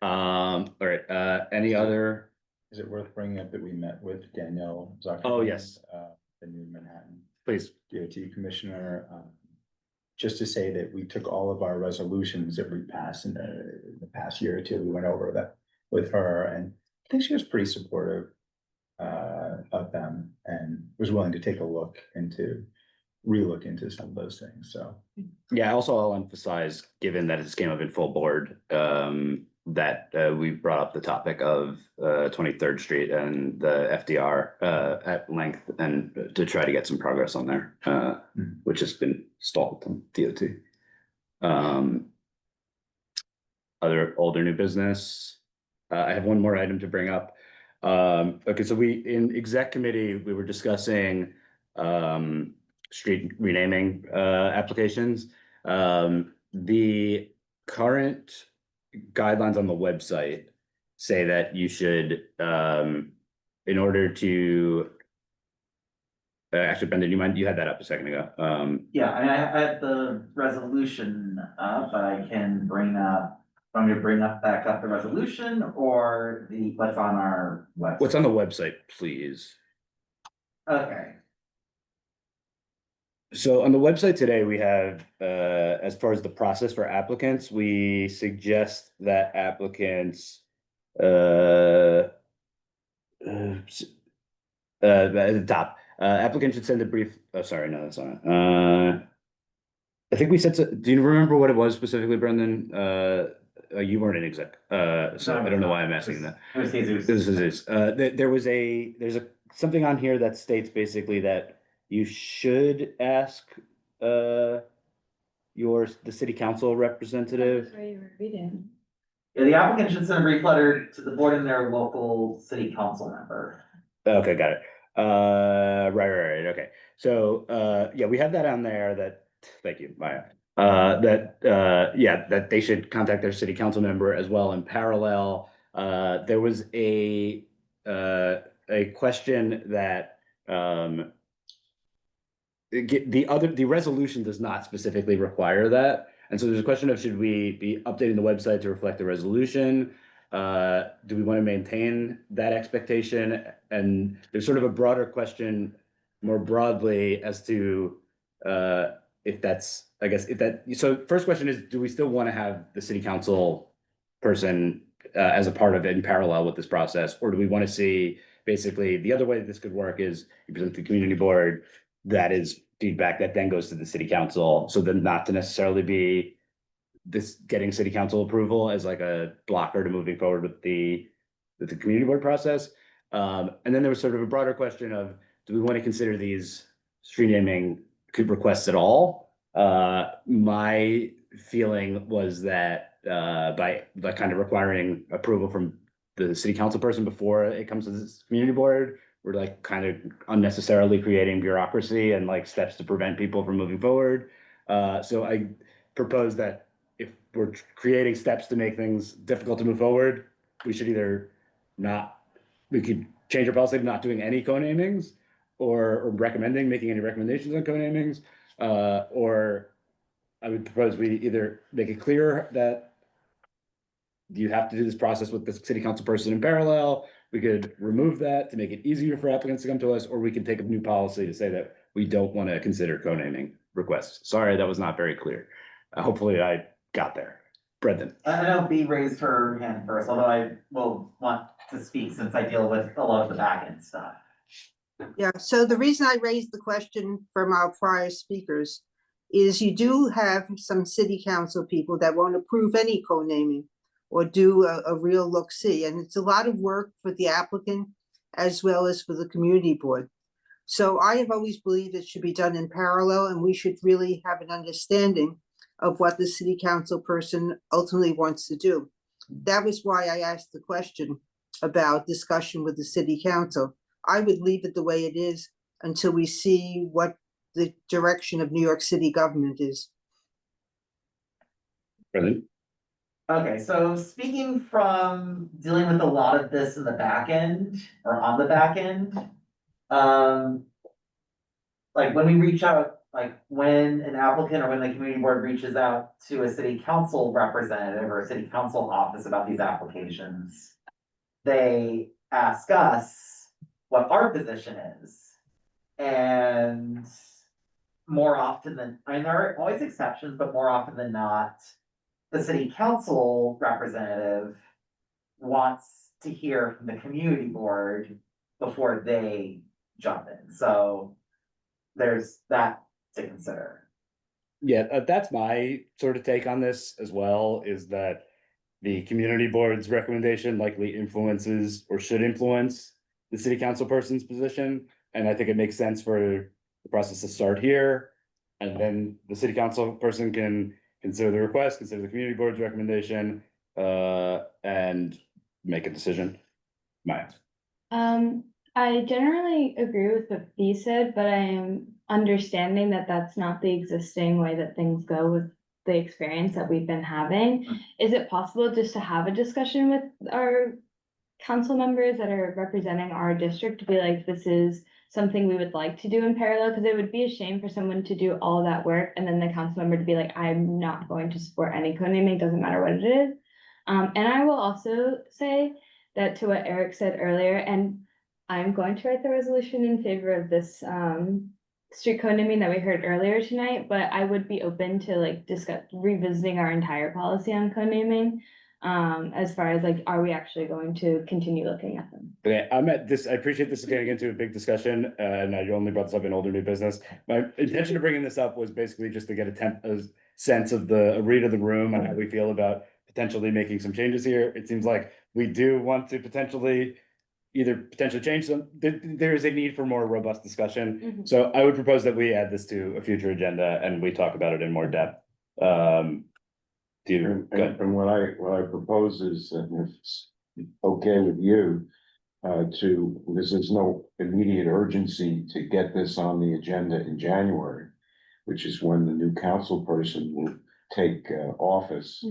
All right, any other? Is it worth bringing up that we met with Danielle Zuckerman? Oh, yes. The new Manhattan Please. DOT commissioner, just to say that we took all of our resolutions that we passed in the past year or two, we went over that with her, and I think she was pretty supportive of them and was willing to take a look into, relook into some of those things, so. Yeah, also I'll emphasize, given that it's came up in full board, that we brought up the topic of 23rd Street and the FDR at length, and to try to get some progress on there, which has been stalled on DOT. Other older new business. I have one more item to bring up. Okay, so we in exec committee we were discussing street renaming applications. The current guidelines on the website say that you should, in order to, actually, Brendan, you had that up a second ago. Yeah, I had the resolution up, I can bring up, want me to bring up back up the resolution or the, what's on our website? What's on the website, please? Okay, So on the website today, we have, as far as the process for applicants, we suggest that applicants, at the top, applicant should send a brief, oh, sorry, no, that's not it. I think we said, do you remember what it was specifically, Brendan? You weren't an exec, so I don't know why I'm asking that. This is, there's something on here that states basically that you should ask the city council representative. That's where you were reading. yeah, the applicant should send a brief letter to the board and their local city council member. Okay, got it. Right, okay. So, yeah, we have that on there that, thank you, Maya. That they should contact their city council member as well. In parallel, there was a question that, the resolution does not specifically require that. And so there's a question of, should we be updating the website to reflect the resolution? Do we want to maintain that expectation? And there's sort of a broader question more broadly as to, if that's, I guess, so first question is, do we still want to have the city council person as a part of it in parallel with this process? Or do we want to see, basically, the other way that this could work is you present to the community board, that is feedback that then goes to the city council, so then not to necessarily be this getting city council approval as like a blocker to moving forward with the community board process. And then there was sort of a broader question of, do we want to consider these street naming requests at all? My feeling was that by kind of requiring approval from the city council person before it comes to this community board, we're like kind of unnecessarily creating bureaucracy and like steps to prevent people from moving forward. So I propose that if we're creating steps to make things difficult to move forward, we should either we could change our policy to not doing any co-namings or making any recommendations on co-namings. Or I would propose we either make it clear that you have to do this process with the city council person in parallel. We could remove that to make it easier for applicants to come to us, or we can take a new policy to say that we don't want to consider co-naming requests. Sorry, that was not very clear. Hopefully I got there. Brendan. I know B raised her hand first, although I will want to speak since I deal with a lot of the back end stuff. Yeah, so the reason I raised the question from our prior speakers is you do have some city council people that won't approve any co-naming. or do a real look-see. And it's a lot of work for the applicant as well as for the community board. So I have always believed it should be done in parallel, and we should really have an understanding of what the city council person ultimately wants to do. That was why I asked the question about discussion with the city council. I would leave it the way it is until we see what the direction of New York City government is. Brilliant. Okay, so speaking from dealing with a lot of this in the back end or on the back end, like when we reach out, like when an applicant or when the community board reaches out to a city council representative or a city council office about these applications, they ask us what our position is. And more often than, I mean, there are always exceptions, but more often than not, the city council representative wants to hear from the community board before they jump in. So there's that to consider. Yeah, that's my sort of take on this as well, is that the community board's recommendation likely influences or should influence the city council person's position. And I think it makes sense for the process to start here. And then the city council person can consider the request, consider the community board's recommendation, and make a decision. Maya. I generally agree with what Bea said, but I am understanding that that's not the existing way that things go with the experience that we've been having. Is it possible just to have a discussion with our council members that are representing our district to be like, this is something we would like to do in parallel? Because it would be a shame for someone to do all that work and then the council member to be like, I'm not going to support any co-naming, doesn't matter what it is. And I will also say that to what Eric said earlier, and I'm going to write the resolution in favor of this street co-naming that we heard earlier tonight, but I would be open to like revisiting our entire policy on co-naming. As far as like, are we actually going to continue looking at them? Okay, I appreciate this is getting into a big discussion, and I only brought this up in older new business. My intention of bringing this up was basically just to get a sense of a read of the room and how we feel about potentially making some changes here. It seems like we do want to potentially change some, there is a need for more robust discussion. So I would propose that we add this to a future agenda and we talk about it in more depth. And what I propose is that if it's okay with you, because there's no immediate urgency to get this on the agenda in January, which is when the new council person will take office,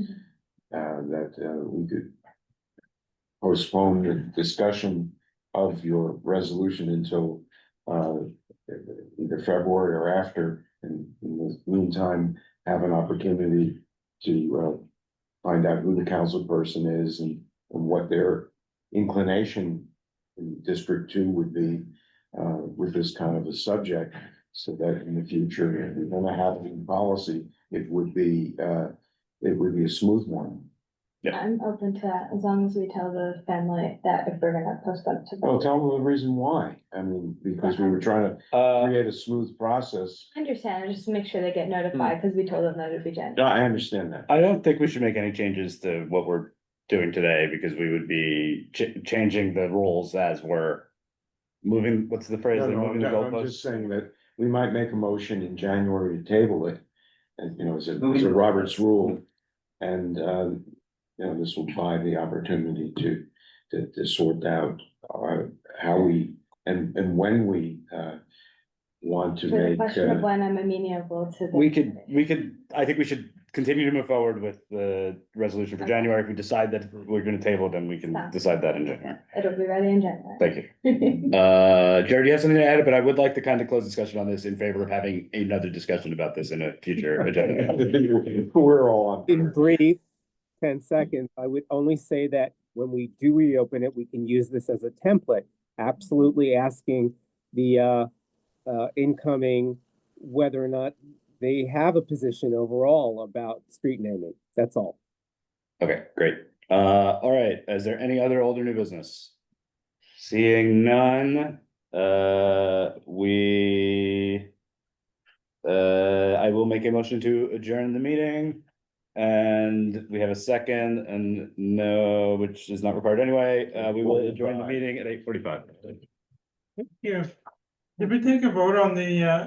that we could postpone the discussion of your resolution until either February or after. And in the meantime, have an opportunity to find out who the council person is and what their inclination in District 2 would be with this kind of a subject, so that in the future, if we're gonna have a policy, it would be a smooth one. Yeah. I'm open to that, as long as we tell the family that if we're gonna postpone it to. Oh, tell them the reason why. I mean, because we were trying to create a smooth process. I understand, just to make sure they get notified, because we told them that it'd be January. No, I understand that. I don't think we should make any changes to what we're doing today, because we would be changing the rules as we're moving, what's the phrase? Moving the I'm goalposts? just saying that we might make a motion in January to table it. And, it's a Robert's rule. And, this will buy the opportunity to sort out how we, and when we want to For the make. question of when I'm amenable to. We could, I think we should continue to move forward with the resolution for January. If we decide that we're gonna table it, then we can decide that in January. It'll be ready in January. Thank you. Jared, you have something to add, but I would like to kind of close discussion on this in favor of having another discussion about this in a future agenda. We're all on. In brief, 10 seconds, I would only say that when we do reopen it, we can use this as a template, absolutely asking the incoming whether or not they have a position overall about street naming. That's all. Okay, great. All right, is there any other old or new business? Seeing none, I will make a motion to adjourn the meeting. And we have a second and no, which is not required anyway. We will join the meeting at 8:45. Yeah. Did we take a vote on the,